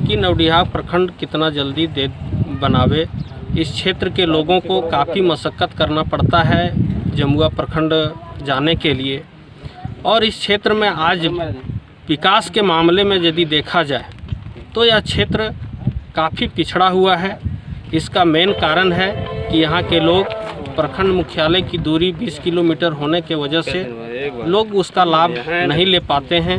कि नवडीहा प्रखंड कितना जल्दी बनावे। इस क्षेत्र के लोगों को काफ़ी मशक्क़त करना पड़ता है जमुआ प्रखंड जाने के लिए, और इस क्षेत्र में आज विकास के मामले में यदि देखा जाए तो यह क्षेत्र काफ़ी पिछड़ा हुआ है। इसका मेन कारण है कि यहाँ के लोग प्रखंड मुख्यालय की दूरी 20 किलोमीटर होने के वजह से लोग उसका लाभ नहीं ले पाते हैं।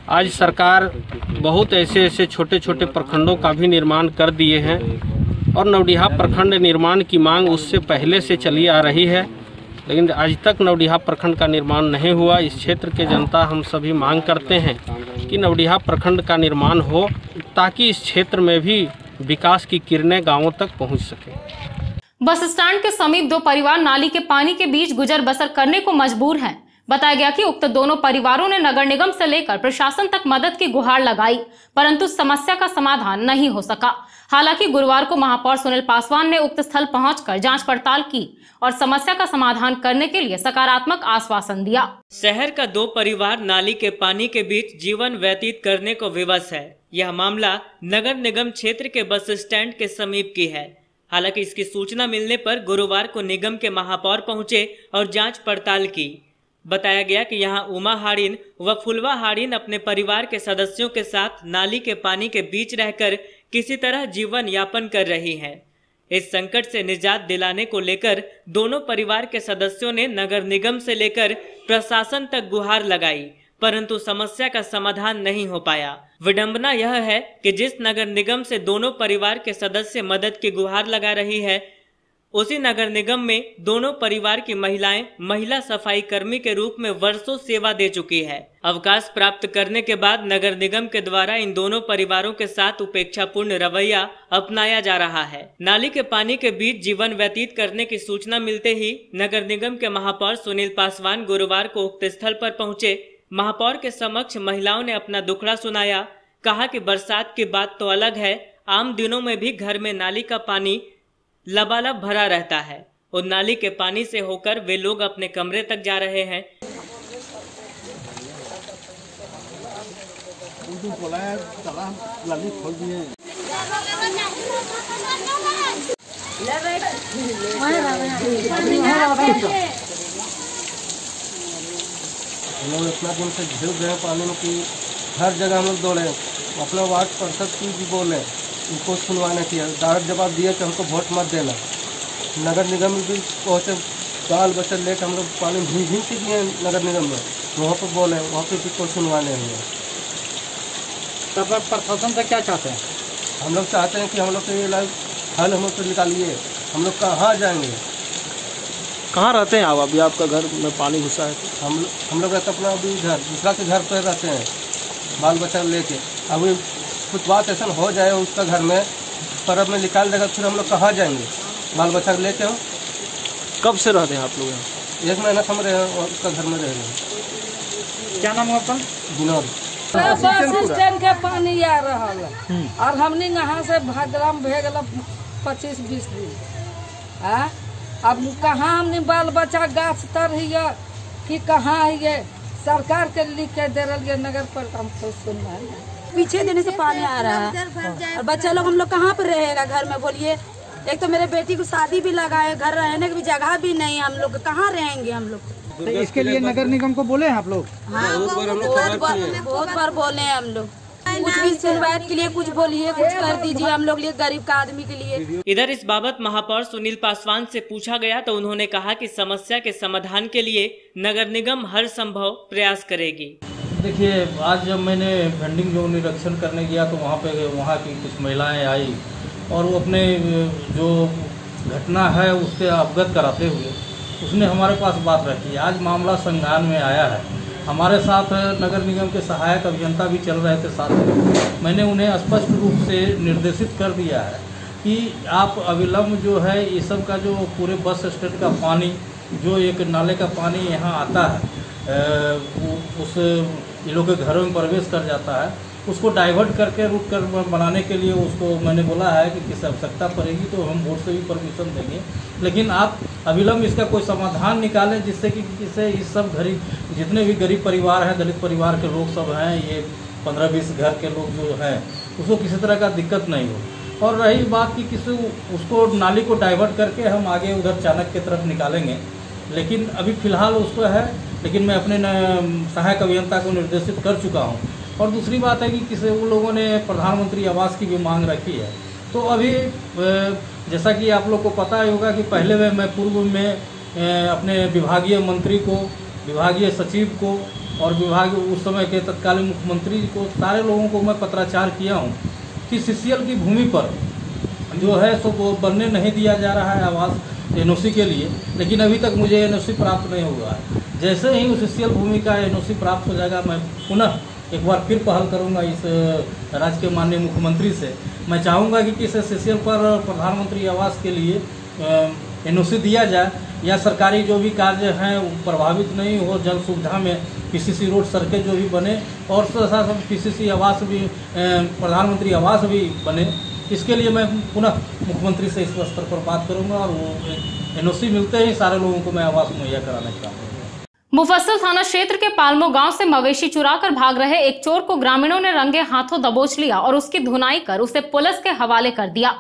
आज सरकार बहुत ऐसे छोटे छोटे प्रखंडों का भी निर्माण कर दिए हैं और नवडीहा प्रखंड निर्माण की मांग उससे पहले से चली आ रही है, लेकिन आज तक नवडीहा प्रखंड का निर्माण नहीं हुआ। इस क्षेत्र के जनता हम सभी मांग करते हैं कि नवडीहा प्रखंड का निर्माण हो ताकि इस क्षेत्र में भी विकास की किरणें गांवों तक पहुंच सके। बस स्टैंड के समीप 2 परिवार नाली के पानी के बीच गुजर बसर करने को मजबूर हैं। बताया गया कि उक्त दोनों परिवारों ने नगर निगम से लेकर प्रशासन तक मदद की गुहार लगाई, परंतु समस्या का समाधान नहीं हो सका। हालांकि गुरुवार को महापौर सुनील पासवान ने उक्त स्थल पहुंचकर जांच पड़ताल की और समस्या का समाधान करने के लिए सकारात्मक आश्वासन दिया। शहर का 2 परिवार नाली के पानी के बीच जीवन व्यतीत करने को विवश है। यह मामला नगर निगम क्षेत्र के बस स्टैंड के समीप की है। हालांकि इसकी सूचना मिलने पर गुरुवार को निगम के महापौर पहुंचे और जांच पड़ताल की। बताया गया कि यहां उमा हाड़िन व फुलवा हाड़िन अपने परिवार के सदस्यों के साथ नाली के पानी के बीच रहकर किसी तरह जीवन यापन कर रही हैं। इस संकट से निजात दिलाने को लेकर दोनों परिवार के सदस्यों ने नगर निगम से लेकर प्रशासन तक गुहार लगाई, परंतु समस्या का समाधान नहीं हो पाया। विडंबना यह है कि जिस नगर निगम से दोनों परिवार के सदस्य मदद की गुहार लगा रही है, उसी नगर निगम में दोनों परिवार की महिलाएं महिला सफाई कर्मी के रूप में वर्षों सेवा दे चुकी है। अवकाश प्राप्त करने के बाद नगर निगम के द्वारा इन दोनों परिवारों के साथ उपेक्षापूर्ण रवैया अपनाया जा रहा है। नाली के पानी के बीच जीवन व्यतीत करने की सूचना मिलते ही नगर निगम के महापौर सुनील पासवान गुरुवार को उक्त स्थल पर पहुंचे। महापौर के समक्ष महिलाओं ने अपना दुखड़ा सुनाया। कहा कि बरसात की बात तो अलग है, आम दिनों में भी घर में नाली का पानी लबालब भरा रहता है और नाली के पानी से होकर वे लोग अपने कमरे तक जा रहे हैं। हम लोग इतना दिन से झेल रहे हैं पानी में कि हर जगह हम लोग दौड़े, अपना वार्ड पार्षद की भी बोले, उनको सुनवाना किया, डायरेक्ट जवाब दिया कि हमको वोट मत देना। नगर निगम में भी पहुँचे, बाल बच्चे लेकर हम लोग पानी भीग के दिए नगर निगम में, वहाँ पर बोले, वहाँ पर भी कोई सुनवाने हुए। तब प्रशासन से क्या चाहते हैं? हम लोग चाहते हैं कि हम लोग के हल हम लोग को निकालिए। हम लोग कहाँ जाएंगे? कहाँ रहते हैं आप? अभी आपका घर में पानी घुसा है? हम लोग रहते अपना अभी घर दूसरा के घर पर रहते हैं, बाल बच्चा लेके। अभी कुछ बात ऐसा हो जाए उसका घर में परब में निकाल देगा, फिर हम लोग कहाँ जाएंगे बाल बच्चा लेके? हम कब से रहते हैं आप लोग यहाँ? 1 महीना हम रहे हैं और उसका घर में रह रहे हैं। क्या नाम है आपका? विनोद। बस स्टैंड के पानी आ रहा है और हमने यहाँ से भागरा में भेगल 25-20 दिन। अब कहाँ हमने बाल बच्चा गाछ तर है कि कहाँ है? सरकार के लिख के दे रही है नगर पर, हमको सुनना है। पीछे देने से पानी आ रहा है और बच्चा लोग हम लोग कहाँ पर रहेगा घर में? बोलिए, एक तो मेरे बेटी को शादी भी लगा है, घर रहने की भी जगह भी नहीं, हम लोग कहाँ रहेंगे? हम लोग तो इसके लिए नगर निगम को बोले हैं आप लोग? हाँ, बहुत बार बोले हैं हम लोग। कुछ भी सुनवाई के लिए कुछ बोलिए, कुछ कर दीजिए हम लोग लिए, गरीब का आदमी के लिए। इधर इस बाबत महापौर सुनील पासवान से पूछा गया तो उन्होंने कहा कि समस्या के समाधान के लिए नगर निगम हर संभव प्रयास करेगी। देखिए, आज जब मैंने वेंडिंग जोन निरीक्षण करने गया तो वहाँ की कुछ महिलाएं आई और वो अपने जो घटना है उससे अवगत कराते हुए उसने हमारे पास बात रखी। आज मामला संज्ञान में आया है। हमारे साथ नगर निगम के सहायक अभियंता भी चल रहे थे साथ में। मैंने उन्हें स्पष्ट रूप से निर्देशित कर दिया है कि आप अविलंब जो है ये सब का जो पूरे बस स्टैंड का पानी, जो एक नाले का पानी यहाँ आता है, उस ये लोग के घरों में प्रवेश कर जाता है, उसको डाइवर्ट करके रूट कर बनाने के लिए उसको मैंने बोला है कि किस आवश्यकता पड़ेगी तो हम बोर्ड से भी परमिशन देंगे, लेकिन आप अविलंब इसका कोई समाधान निकालें जिससे कि इस सब गरीब जितने भी गरीब परिवार हैं, दलित परिवार के लोग सब हैं, ये 15-20 घर के लोग जो हैं उसको किसी तरह का दिक्कत नहीं हो। और रही बात कि किसी उसको नाली को डाइवर्ट करके हम आगे उधर चाणक्य की तरफ निकालेंगे, लेकिन अभी फ़िलहाल उसको है, लेकिन मैं अपने सहायक अभियंता को निर्देशित कर चुका हूँ। और दूसरी बात है कि किसी उन लोगों ने प्रधानमंत्री आवास की भी मांग रखी है, तो अभी जैसा कि आप लोग को पता ही होगा कि पहले मैं पूर्व में अपने विभागीय मंत्री को, विभागीय सचिव को और विभाग उस समय के तत्कालीन मुख्यमंत्री को, सारे लोगों को मैं पत्राचार किया हूँ कि सीसीएल की भूमि पर जो है सो वो बनने नहीं दिया जा रहा है आवास एनओसी के लिए, लेकिन अभी तक मुझे एनओसी प्राप्त नहीं हुआ है। जैसे ही उस सीसीएल भूमि का एनओसी प्राप्त हो जाएगा, मैं पुनः एक बार फिर पहल करूंगा इस राज्य के माननीय मुख्यमंत्री से। मैं चाहूँगा कि इस सीसीएल पर प्रधानमंत्री आवास के लिए एनओसी दिया जाए, या सरकारी जो भी कार्य हैं प्रभावित नहीं हो, जल सुविधा में पीसीसी रोड सड़कें जो भी बने और साथ पीसीसी आवास भी, प्रधानमंत्री आवास भी बने। इसके लिए मैं पुनः मुख्यमंत्री से इस स्तर पर बात करूंगा और वो एनओसी मिलते ही सारे लोगों को मैं आवास मुहैया कराना चाहूँगा। मुफस्सिल थाना क्षेत्र के पालमो गांव से मवेशी चुराकर भाग रहे एक चोर को ग्रामीणों ने रंगे हाथों दबोच लिया और उसकी धुनाई कर उसे पुलिस के हवाले कर दिया।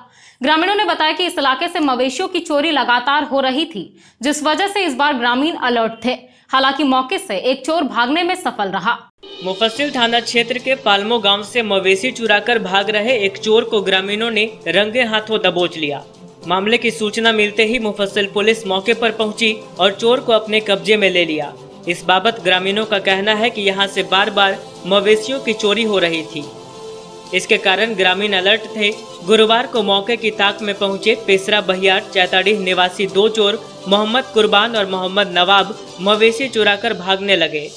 ग्रामीणों ने बताया कि इस इलाके से मवेशियों की चोरी लगातार हो रही थी, जिस वजह से इस बार ग्रामीण अलर्ट थे। हालांकि मौके से एक चोर भागने में सफल रहा। मुफस्सिल थाना क्षेत्र के पालमो गांव से मवेशी चुराकर भाग रहे एक चोर को ग्रामीणों ने रंगे हाथों दबोच लिया। मामले की सूचना मिलते ही मुफस्सिल पुलिस मौके पर पहुंची और चोर को अपने कब्जे में ले लिया। इस बाबत ग्रामीणों का कहना है कि यहां से बार बार मवेशियों की चोरी हो रही थी, इसके कारण ग्रामीण अलर्ट थे। गुरुवार को मौके की ताक में पहुंचे पेसरा बहियार चैताडीह निवासी दो चोर मोहम्मद कुर्बान और मोहम्मद नवाब मवेशी चुराकर भागने लगे,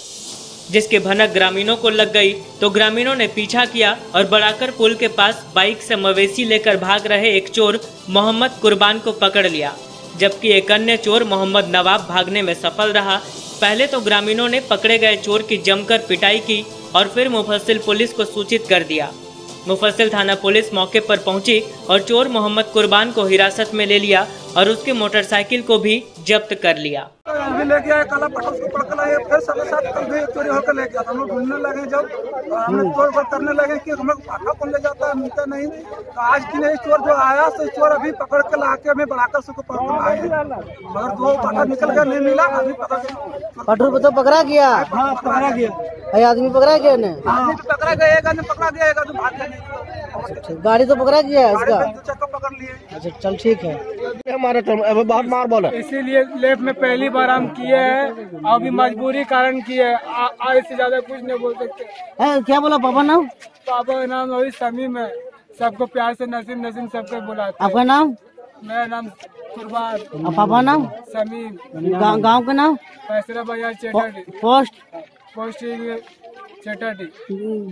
जिसके भनक ग्रामीणों को लग गई तो ग्रामीणों ने पीछा किया और बड़ाकर पुल के पास बाइक से मवेशी लेकर भाग रहे एक चोर मोहम्मद कुर्बान को पकड़ लिया, जबकि एक अन्य चोर मोहम्मद नवाब भागने में सफल रहा। पहले तो ग्रामीणों ने पकड़े गए चोर की जमकर पिटाई की और फिर मुफस्सिल पुलिस को सूचित कर दिया। मुफस्सिल थाना पुलिस मौके पर पहुंची और चोर मोहम्मद कुर्बान को हिरासत में ले लिया और उसकी मोटरसाइकिल को भी जब्त कर लिया। भी ले गया काला पटल को पकड़ के लाए, फिर सबके साथ कल भी चोरी होकर ले गया। हम लोग ढूंढने लगे, जब हम लोग चोर करने लगे कि हम लोग पाखा कौन ले जाता है, मिलता नहीं। तो आज की नहीं चोर जो आया तो चोर अभी पकड़ के लाके हमें बढ़ाकर उसको पकड़ आए, मगर दो पाखा निकल गया, नहीं मिला। अभी पटरू तो पकड़ा गया। हाँ पकड़ा गया, आदमी पकड़ा गया ने, आदमी पकड़ा गया, एक आदमी पकड़ा गया, एक आदमी भाग गया। गाड़ी तो पकड़ा गया है इसका। चक्कर पकड़ लिए। अच्छा चल ठीक है। हमारे बहुत मार बोला, इसीलिए लेफ्ट में पहली बार हम किए हैं, अभी मजबूरी कारण किए हैं, आज से ज्यादा कुछ नहीं बोल सकते। क्या बोला पापा नाम? पापा का नाम वही समीम है, सबको प्यार से नसीम नसीम सबको बुलाते। आपका नाम? मेरा नाम कुर्बान। पापा नाम? समीम। गाँव का नाम? पैसरा बजाज चेटाडी। पोस्ट चेटाडी।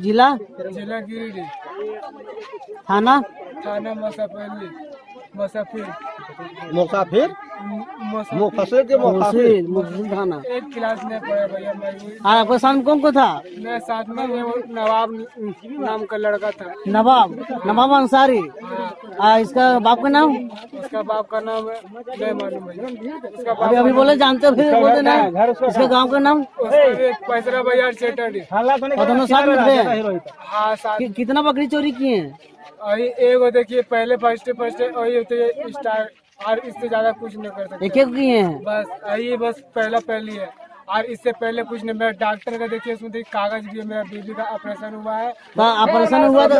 जिला गिरिडीह। थाना मुसाफिर थाना। एक क्लास में पढ़ा भैया मैं। आपके साथ कौन को था? मैं साथ में नवाब नाम का लड़का था। नवाब अंसारी। इसका बाप का नाम? इसका बाप का नाम नहीं मालूम भैया। अभी बोले जानते हो, फिर बोलते ना। इसके गांव का नाम? पैसरा बजाज चेटाडी। दोनों साथ में थे? हाँ साथ। कितना बकरी चोरी किए हैं? एक देखिए पहले फर्स्ट स्टार, और इससे ज्यादा कुछ नहीं कर सकते। एक किए हैं बस पहली है, और इससे पहले कुछ नहीं। मेरा डॉक्टर का देखिए, उसमें देखिए कागज भी है, मेरा बीबी का ऑपरेशन हुआ है। ऑपरेशन हुआ तो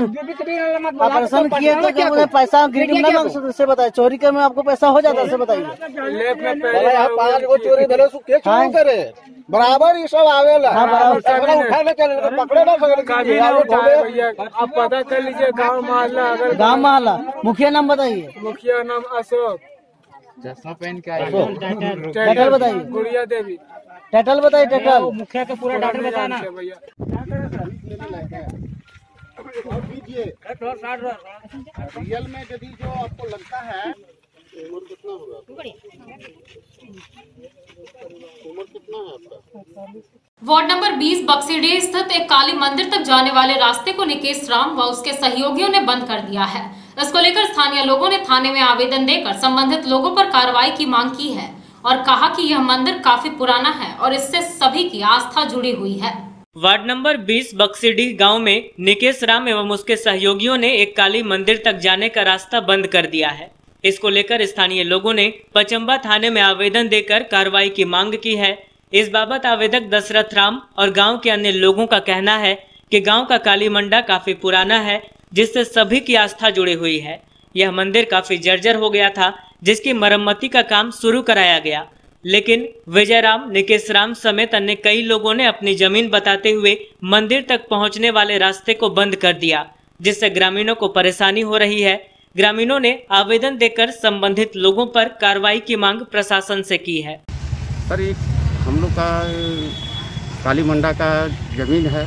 ऑपरेशन किए तो क्या मुझे पैसा से बताए? चोरी के में आपको पैसा हो जाता है, बताइए। लेफ्ट में पहले चोरी करे बराबर ये सब आवेला। पकड़े ना भैया, आप पता कर लीजिए गाँव मोहल्ला। अगर गाँव मोहल्ला मुखिया नाम बताइए। मुखिया नाम अशोक। टाइटल बताइए। गुड़िया देवी। टाइटल बताइए। टाइटल मुखिया का पूरा टाइटल बताना भैया। रियल में यदि जो आपको लगता है उम्र कितना होगा? उम्र कितना है आपका? वार्ड नंबर 20 बक्सीडीह स्थित एक काली मंदिर तक जाने वाले रास्ते को निकेश राम व उसके सहयोगियों ने बंद कर दिया है। इसको लेकर स्थानीय लोगों ने थाने में आवेदन देकर संबंधित लोगों पर कार्रवाई की मांग की है और कहा कि यह मंदिर काफी पुराना है और इससे सभी की आस्था जुड़ी हुई है। वार्ड नंबर 20 बक्सीडीह गांव में निकेश राम एवं उसके सहयोगियों ने एक काली मंदिर तक जाने का रास्ता बंद कर दिया है। इसको लेकर स्थानीय लोगों ने पचम्बा थाने में आवेदन देकर कार्रवाई की मांग की है। इस बाबत आवेदक दशरथ राम और गांव के अन्य लोगों का कहना है कि गांव का काली मंडा काफी पुराना है, जिससे सभी की आस्था जुड़ी हुई है। यह मंदिर काफी जर्जर हो गया था, जिसकी मरम्मती का काम शुरू कराया गया, लेकिन विजयराम, निकेश राम समेत अन्य कई लोगों ने अपनी जमीन बताते हुए मंदिर तक पहुंचने वाले रास्ते को बंद कर दिया, जिससे ग्रामीणों को परेशानी हो रही है। ग्रामीणों ने आवेदन देकर संबंधित लोगों पर कार्रवाई की मांग प्रशासन से की है। सर, हम लोग का काली मंडा का जमीन है,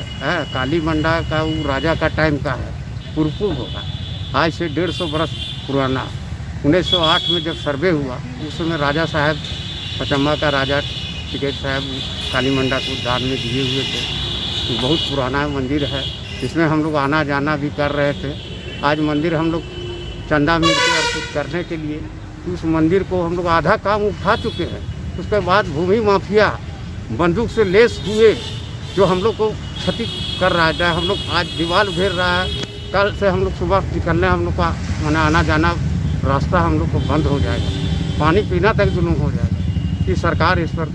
काली मंडा का वो राजा का टाइम का है, पूर्व होगा, आज से 150 बरस पुराना। 1908 में जब सर्वे हुआ उस समय राजा साहब पचम्बा का राजा टिकैत साहब काली मंडा को दान में दिए हुए थे। तो बहुत पुराना मंदिर है, इसमें हम लोग आना जाना भी कर रहे थे। आज मंदिर हम लोग चंदा मिल के और कुछ करने के लिए उस मंदिर को हम लोग आधा काम उठा चुके हैं। उसके बाद भूमि माफिया बंदूक से लेस हुए जो हम लोग को क्षति कर रहा है। हम लोग आज दीवार घेर रहा है, कल से हम लोग सुबह निकलने हम लोग का माना आना जाना रास्ता हम लोग को बंद हो जाएगा, पानी पीना तक जुलूम हो जाएगा। कि सरकार इस पर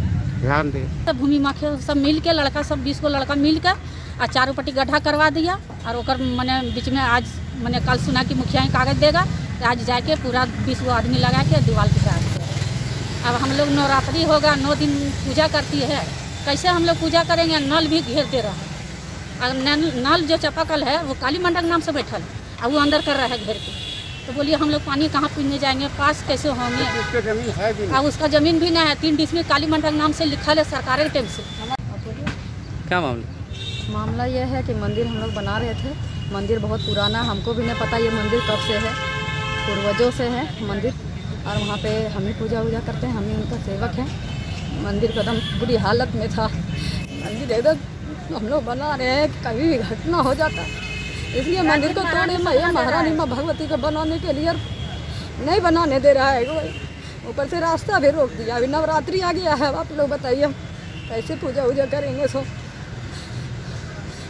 ध्यान दे। सब भूमि माफिया सब मिल के लड़का सब 20 को लड़का मिल कर और चारों पट्टी गड्ढा करवा दिया और ओकर मने बीच में आज मैंने कल सुना कि मुखिया ही कागज देगा, तो आज जाके पूरा 20 गो आदमी लगा के दीवार के साथ। अब हम लोग नवरात्रि होगा, 9 दिन पूजा करती है, कैसे हम लोग पूजा करेंगे? नल भी घेर दे रहा है और नल जो चापाकल है वो काली मंडा के नाम से बैठल है और वो अंदर कर रहा है घेर के। तो बोलिए हम लोग पानी कहाँ पीने जाएंगे, पास कैसे होंगे? उसका जमीन है भी नहीं। उसका जमीन भी नहीं है, 3 डिसमिल काली मंडा के नाम से लिखा है सरकार के टाइम से। क्या मामला? मामला ये है कि मंदिर हम लोग बना रहे थे, मंदिर बहुत पुराना, हमको भी नहीं पता ये मंदिर कब से है, पूर्वजों से है मंदिर, और वहाँ पे हम ही पूजा वूजा करते हैं, हम ही उनका सेवक हैं। मंदिर एकदम बुरी हालत में था, मंदिर एकदम हम लोग बना रहे हैं, कभी भी घटना हो जाता, इसलिए मंदिर को तोड़े मैया महारानी माँ भगवती को बनाने के लिए नहीं बनाने दे रहा है कोई, ऊपर से रास्ता भी रोक दिया। अभी नवरात्रि आ गया है, आप लोग बताइए कैसे पूजा वूजा करेंगे? सो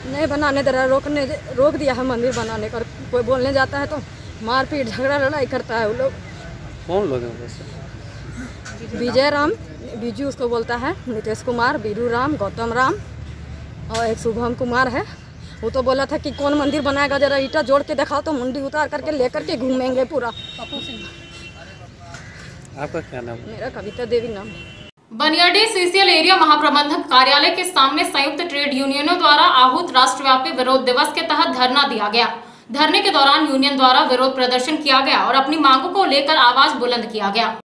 नहीं बनाने दे रहा, रोक दिया है मंदिर बनाने का। कोई बोलने जाता है तो मारपीट झगड़ा लड़ाई करता है वो लोग। कौन लोग हैं वैसे? विजय राम, बीजू उसको बोलता है, नीतीश कुमार, बीरू राम, गौतम राम और एक शुभम कुमार है। वो तो बोला था कि कौन मंदिर बनाएगा, जरा ईटा जोड़ के दिखाओ तो मुंडी उतार करके लेकर के घूमेंगे पूरा। आपका क्या नाम? मेरा कविता देवी नाम। बनियाडीह सीसीएल एरिया महाप्रबंधक कार्यालय के सामने संयुक्त ट्रेड यूनियनों द्वारा आहूत राष्ट्रव्यापी विरोध दिवस के तहत धरना दिया गया। धरने के दौरान यूनियन द्वारा विरोध प्रदर्शन किया गया और अपनी मांगों को लेकर आवाज बुलंद किया गया।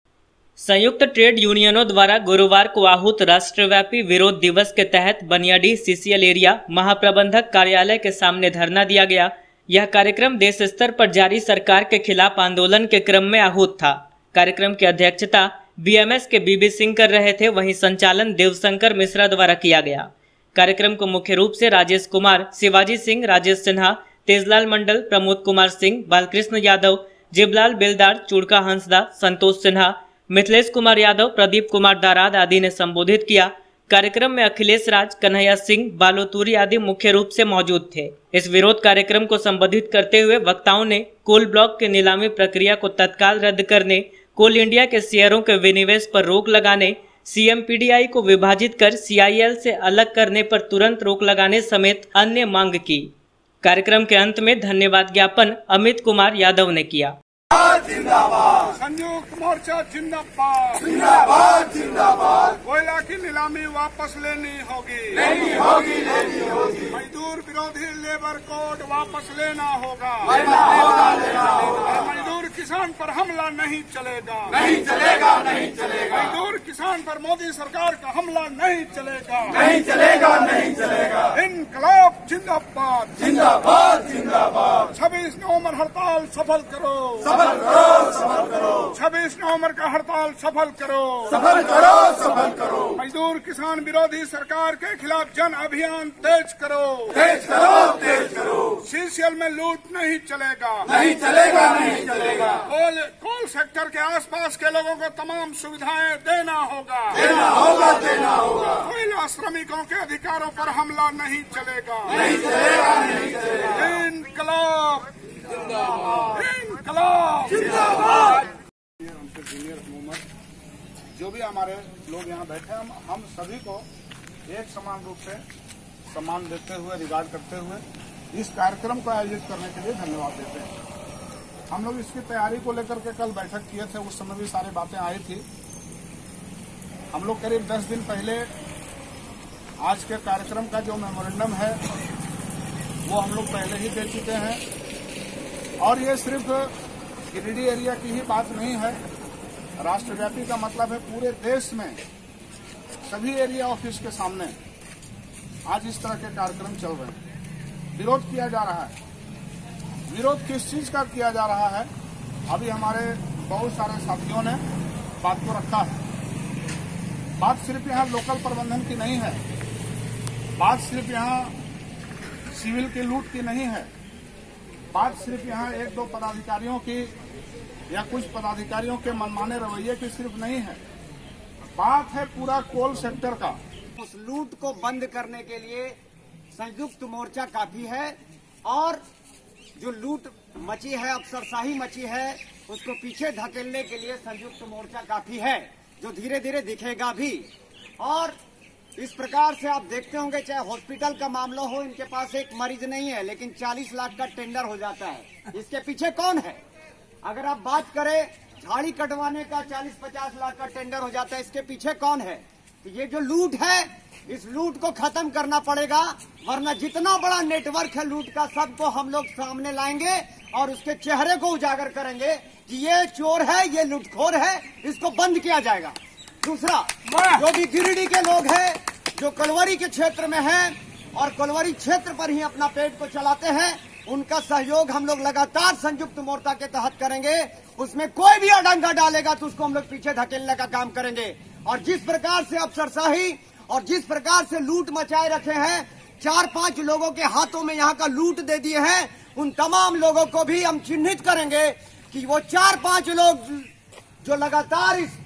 संयुक्त ट्रेड यूनियनों द्वारा गुरुवार को आहूत राष्ट्रव्यापी विरोध दिवस के तहत बनियाडीह सीसीएल एरिया महाप्रबंधक कार्यालय के सामने धरना दिया गया। यह कार्यक्रम देश स्तर पर जारी सरकार के खिलाफ आंदोलन के क्रम में आहूत था। कार्यक्रम की अध्यक्षता बीएमएस के बीबी सिंह कर रहे थे, वहीं संचालन देवशंकर मिश्रा द्वारा किया गया। कार्यक्रम को मुख्य रूप से राजेश कुमार, शिवाजी सिंह, राजेश सिन्हा, तेजलाल मंडल, प्रमोद कुमार सिंह, बालकृष्ण यादव, जिबलाल बेलदार, चुड़का हंसदा, संतोष सिन्हा, मिथिलेश कुमार यादव, प्रदीप कुमार दाराद आदि ने संबोधित किया। कार्यक्रम में अखिलेश राज, कन्हैया सिंह, बालोतूरी आदि मुख्य रूप से मौजूद थे। इस विरोध कार्यक्रम को संबोधित करते हुए वक्ताओं ने कोल ब्लॉक की नीलामी प्रक्रिया को तत्काल रद्द करने, कोल इंडिया के शेयरों के विनिवेश पर रोक लगाने, सीएमपीडीआई को विभाजित कर सीआईएल से अलग करने पर तुरंत रोक लगाने समेत अन्य मांग की। कार्यक्रम के अंत में धन्यवाद ज्ञापन अमित कुमार यादव ने किया। जिंदाबाद संयुक्त मोर्चा जिंदाबाद जिंदाबाद जिंदाबाद। कोयला की नीलामी वापस लेनी होगी लेनी होगी लेनी होगी। मजदूर विरोधी लेबर कोड वापस लेना होगा मजदूर किसान पर हमला नहीं चलेगा नहीं चलेगा नहीं चलेगा। मजदूर किसान पर मोदी सरकार का हमला नहीं चलेगा नहीं चलेगा नहीं चलेगा। इनकलाब जिंदाबाद जिंदाबाद जिंदाबाद। 26 नवंबर हड़ताल सफल करो सफल करो सफल करो। 26 नवंबर का हड़ताल सफल करो सफल करो सफल करो। मजदूर किसान विरोधी सरकार के खिलाफ जन अभियान तेज करो तेज करो तेज करो। सीसीएल में लूट नहीं चलेगा नहीं चलेगा नहीं चलेगा। कोल सेक्टर के आसपास के लोगों को तमाम सुविधाएं देना होगा देना होगा देना होगा। कोयला श्रमिकों के अधिकारों पर हमला नहीं चलेगा नहीं चलेगा नहीं चलेगा। इनकलाब जिंदाबाद जिंदाबाद। उनके जूनियर उम्र जो भी हमारे लोग यहाँ बैठे हैं, हम सभी को एक समान रूप से सम्मान देते हुए, रिगार्ड करते हुए इस कार्यक्रम को आयोजित करने के लिए धन्यवाद देते हैं। हम लोग इसकी तैयारी को लेकर के कल बैठक किए थे, उस समय भी सारी बातें आई थी। हम लोग करीब 10 दिन पहले आज के कार्यक्रम का जो मेमोरेंडम है वो हम लोग पहले ही दे चुके हैं। और ये सिर्फ गिरिडीह एरिया की ही बात नहीं है, राष्ट्रव्यापी का मतलब है पूरे देश में सभी एरिया ऑफिस के सामने आज इस तरह के कार्यक्रम चल रहे हैं। विरोध किया जा रहा है। विरोध किस चीज का किया जा रहा है? अभी हमारे बहुत सारे साथियों ने बात को रखा है। बात सिर्फ यहाँ लोकल प्रबंधन की नहीं है, बात सिर्फ यहाँ सिविल की लूट की नहीं है, बात सिर्फ यहाँ 1-2 पदाधिकारियों की या कुछ पदाधिकारियों के मनमाने रवैये की सिर्फ नहीं है, बात है पूरा कोल सेक्टर का। उस लूट को बंद करने के लिए संयुक्त मोर्चा काफी है और जो लूट मची है, अफसरशाही मची है, उसको पीछे धकेलने के लिए संयुक्त मोर्चा काफी है, जो धीरे धीरे दिखेगा भी। और इस प्रकार से आप देखते होंगे, चाहे हॉस्पिटल का मामला हो, इनके पास एक मरीज नहीं है लेकिन 40 लाख का टेंडर हो जाता है। इसके पीछे कौन है? अगर आप बात करें झाड़ी कटवाने का 40-50 लाख का टेंडर हो जाता है, इसके पीछे कौन है? तो ये जो लूट है, इस लूट को खत्म करना पड़ेगा, वरना जितना बड़ा नेटवर्क है लूट का, सबको हम लोग सामने लाएंगे और उसके चेहरे को उजागर करेंगे कि ये चोर है, ये लूटखोर है, इसको बंद किया जाएगा। दूसरा, जो भी गिरिडीह के लोग हैं, जो कोलवरी के क्षेत्र में हैं और कोलवरी क्षेत्र पर ही अपना पेट को चलाते हैं, उनका सहयोग हम लोग लगातार संयुक्त मोर्चा के तहत करेंगे। उसमें कोई भी अडंगा डालेगा तो उसको हम लोग पीछे धकेलने का काम करेंगे। और जिस प्रकार से अफसरशाही और जिस प्रकार से लूट मचाए रखे हैं, 4-5 लोगों के हाथों में यहाँ का लूट दे दिए हैं, उन तमाम लोगों को भी हम चिन्हित करेंगे कि वो 4-5 लोग जो लगातार इस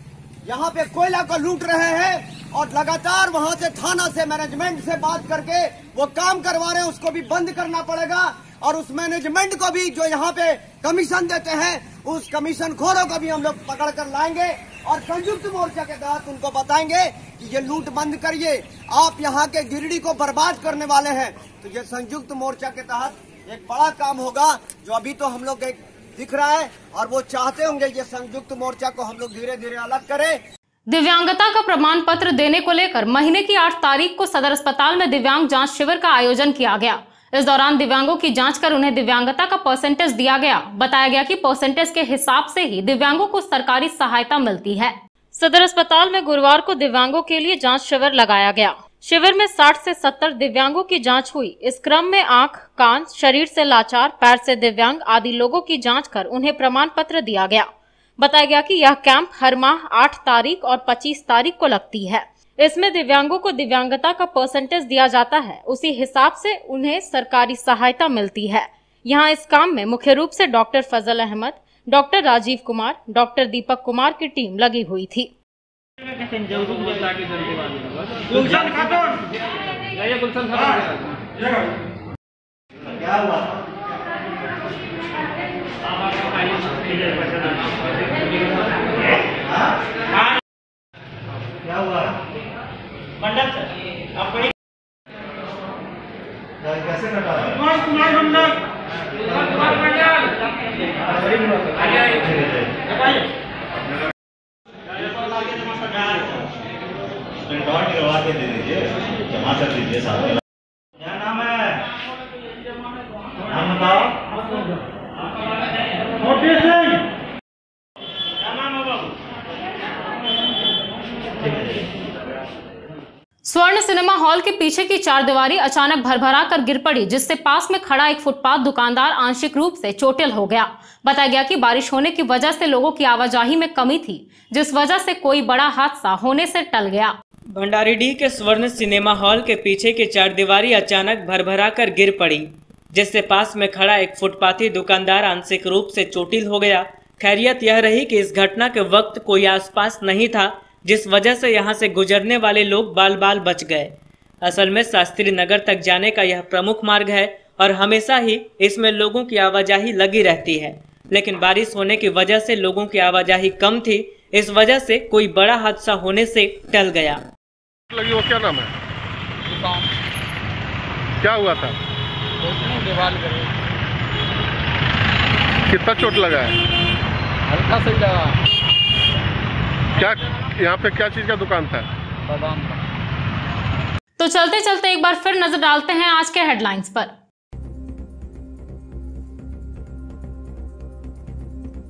यहाँ पे कोयला को लूट रहे हैं और लगातार वहाँ से थाना से मैनेजमेंट से बात करके वो काम करवा रहे हैं, उसको भी बंद करना पड़ेगा। और उस मैनेजमेंट को भी जो यहाँ पे कमीशन देते हैं, उस कमीशन खोरों को भी हम लोग पकड़ कर लाएंगे और संयुक्त मोर्चा के तहत उनको बताएंगे कि ये लूट बंद करिए, आप यहाँ के गिरिडीह को बर्बाद करने वाले हैं। तो ये संयुक्त मोर्चा के तहत एक बड़ा काम होगा, जो अभी तो हम लोग एक दिख रहा है और वो चाहते होंगे ये संयुक्त मोर्चा को हम लोग धीरे धीरे अलग करें। दिव्यांगता का प्रमाण पत्र देने को लेकर महीने की 8 तारीख को सदर अस्पताल में दिव्यांग जांच शिविर का आयोजन किया गया। इस दौरान दिव्यांगों की जांच कर उन्हें दिव्यांगता का परसेंटेज दिया गया। बताया गया कि परसेंटेज के हिसाब से ही दिव्यांगों को सरकारी सहायता मिलती है। सदर अस्पताल में गुरुवार को दिव्यांगों के लिए जांच शिविर लगाया गया। शिविर में 60 से 70 दिव्यांगों की जांच हुई। इस क्रम में आंख, कान, शरीर से लाचार, पैर से दिव्यांग आदि लोगों की जांच कर उन्हें प्रमाण पत्र दिया गया। बताया गया कि यह कैंप हर माह 8 तारीख और 25 तारीख को लगती है। इसमें दिव्यांगों को दिव्यांगता का परसेंटेज दिया जाता है, उसी हिसाब से उन्हें सरकारी सहायता मिलती है। यहाँ इस काम में मुख्य रूप से डॉक्टर फजल अहमद, डॉक्टर राजीव कुमार, डॉक्टर दीपक कुमार की टीम लगी हुई थी। क्या हुआ मंडल अपनी कैसे कटा कुमार मंडल प्रिंटआउट करवा के दे दीजिए, जमा कर दीजिए साहब। क्या नाम है? नाम बताओ। मोती सिंह। क्या नाम है बाबू? स्वर्ण सिनेमा हॉल के पीछे की चारदीवारी अचानक भरभरा कर गिर पड़ी, जिससे पास में खड़ा एक फुटपाथ दुकानदार आंशिक रूप से चोटिल हो गया। बताया गया कि बारिश होने की वजह से लोगों की आवाजाही में कमी थी, जिस वजह से कोई बड़ा हादसा होने से टल गया। भंडारीडीह के स्वर्ण सिनेमा हॉल के पीछे की चारदीवारी अचानक भरभरा कर गिर पड़ी, जिससे पास में खड़ा एक फुटपाथी दुकानदार आंशिक रूप से चोटिल हो गया। खैरियत यह रही कि इस घटना के वक्त कोई आसपास नहीं था, जिस वजह से यहां से गुजरने वाले लोग बाल बाल बच गए। असल में शास्त्री नगर तक जाने का यह प्रमुख मार्ग है और हमेशा ही इसमें लोगों की आवाजाही लगी रहती है, लेकिन बारिश होने की वजह से लोगों की आवाजाही कम थी, इस वजह से कोई बड़ा हादसा होने से टल गया। लगी वो क्या नाम है? क्या हुआ था? कितना चोट लगा है? हल्का सही लगा। क्या यहाँ पे क्या चीज का दुकान था? बादाम। तो चलते चलते एक बार फिर नजर डालते हैं आज के हेडलाइंस पर।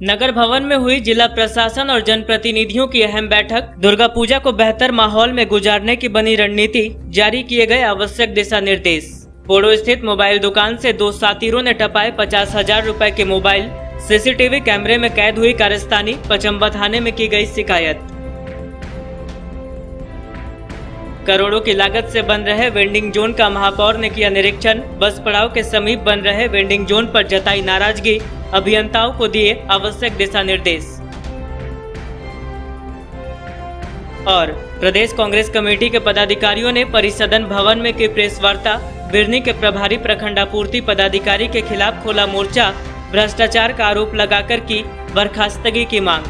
नगर भवन में हुई जिला प्रशासन और जनप्रतिनिधियों की अहम बैठक। दुर्गा पूजा को बेहतर माहौल में गुजारने की बनी रणनीति, जारी किए गए आवश्यक दिशा निर्देश। पोड़ो स्थित मोबाइल दुकान से 2 सातिरों ने टपाए 50,000 रुपए के मोबाइल। सीसीटीवी कैमरे में कैद हुई कारस्तानी, पचम्बा थाने में की गई शिकायत। करोड़ों की लागत से बन रहे वेंडिंग जोन का महापौर ने किया निरीक्षण। बस पड़ाव के समीप बन रहे वेंडिंग जोन पर जताई नाराजगी, अभियंताओं को दिए आवश्यक दिशा निर्देश। और प्रदेश कांग्रेस कमेटी के पदाधिकारियों ने परिसदन भवन में की प्रेस वार्ता। बिरनी के प्रभारी प्रखंडापूर्ति पदाधिकारी के खिलाफ खोला मोर्चा। भ्रष्टाचार का आरोप लगाकर की बर्खास्तगी की मांग।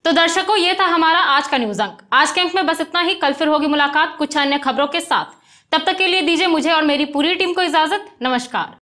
तो दर्शकों, ये था हमारा आज का न्यूज अंक। आज के अंक में बस इतना ही। कल फिर होगी मुलाकात कुछ अन्य खबरों के साथ। तब तक के लिए दीजिए मुझे और मेरी पूरी टीम को इजाजत। नमस्कार।